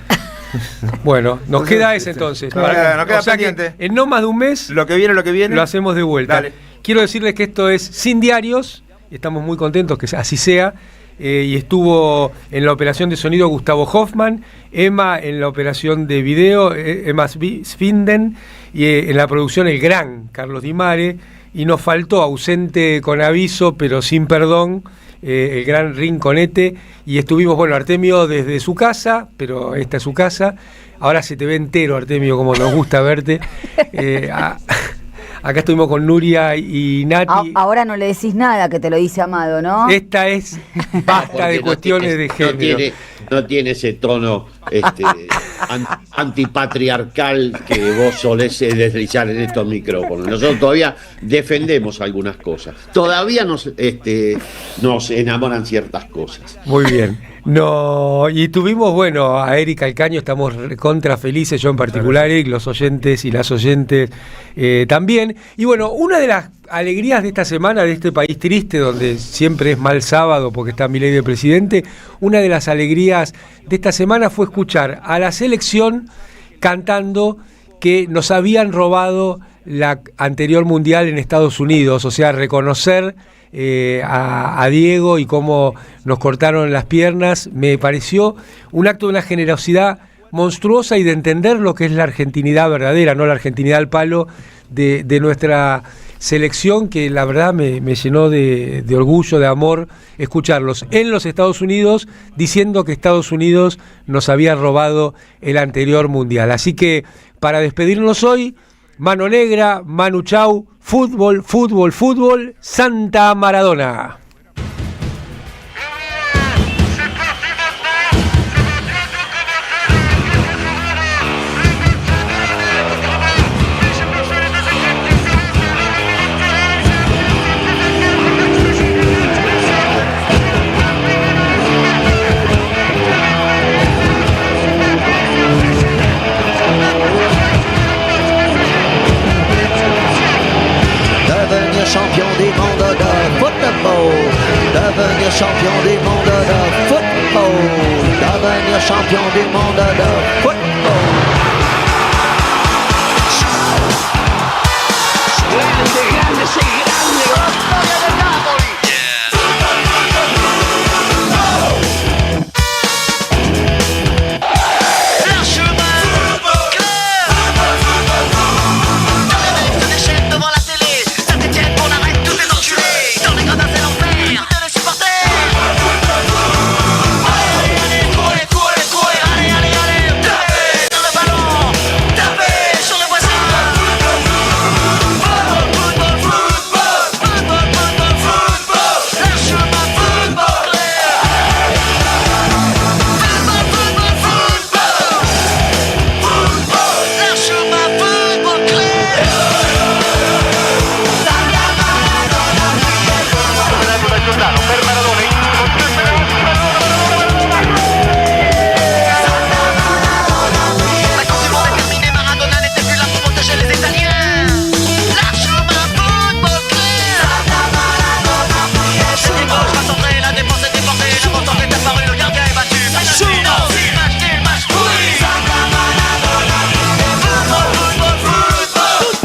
Bueno, nos queda ese entonces. Nos queda pendiente. En no más de un mes, lo que viene, lo hacemos de vuelta. Dale. Quiero decirles que esto es Sin Diarios, estamos muy contentos que así sea. Y estuvo en la operación de sonido Gustavo Hoffman, Emma en la operación de video, Emma Svinden, y en la producción el gran Carlos Di Mare, y nos faltó, ausente con aviso pero sin perdón, el gran Rinconete, y estuvimos, Artemio desde su casa, pero esta es su casa, ahora se te ve entero, Artemio, como nos gusta verte. Acá estuvimos con Nuria y Nati. Ahora no le decís nada, que te lo dice Amado, ¿no? Esta es basta de cuestiones de género. No tiene ese tono antipatriarcal que vos solés deslizar en estos micrófonos. Nosotros todavía defendemos algunas cosas. Todavía nos enamoran ciertas cosas. Muy bien. Y tuvimos, a Eric Alcaño, estamos contra felices, yo en particular, Eric, los oyentes y las oyentes también. Y una de las alegrías de esta semana, de este país triste, donde siempre es mal sábado porque está Milei de presidente, una de las alegrías de esta semana fue escuchar a la selección cantando que nos habían robado la anterior mundial en Estados Unidos, o sea, reconocer a Diego y cómo nos cortaron las piernas, me pareció un acto de una generosidad monstruosa y de entender lo que es la argentinidad verdadera, no la argentinidad al palo de nuestra selección, que la verdad me llenó de orgullo, de amor, escucharlos en los Estados Unidos diciendo que Estados Unidos nos había robado el anterior mundial. Así que para despedirnos hoy, mano negra, Manu Chau, fútbol, fútbol, fútbol, Santa Maradona. Champion du monde de football, devenir champion du monde de football, devenir champion du monde de football.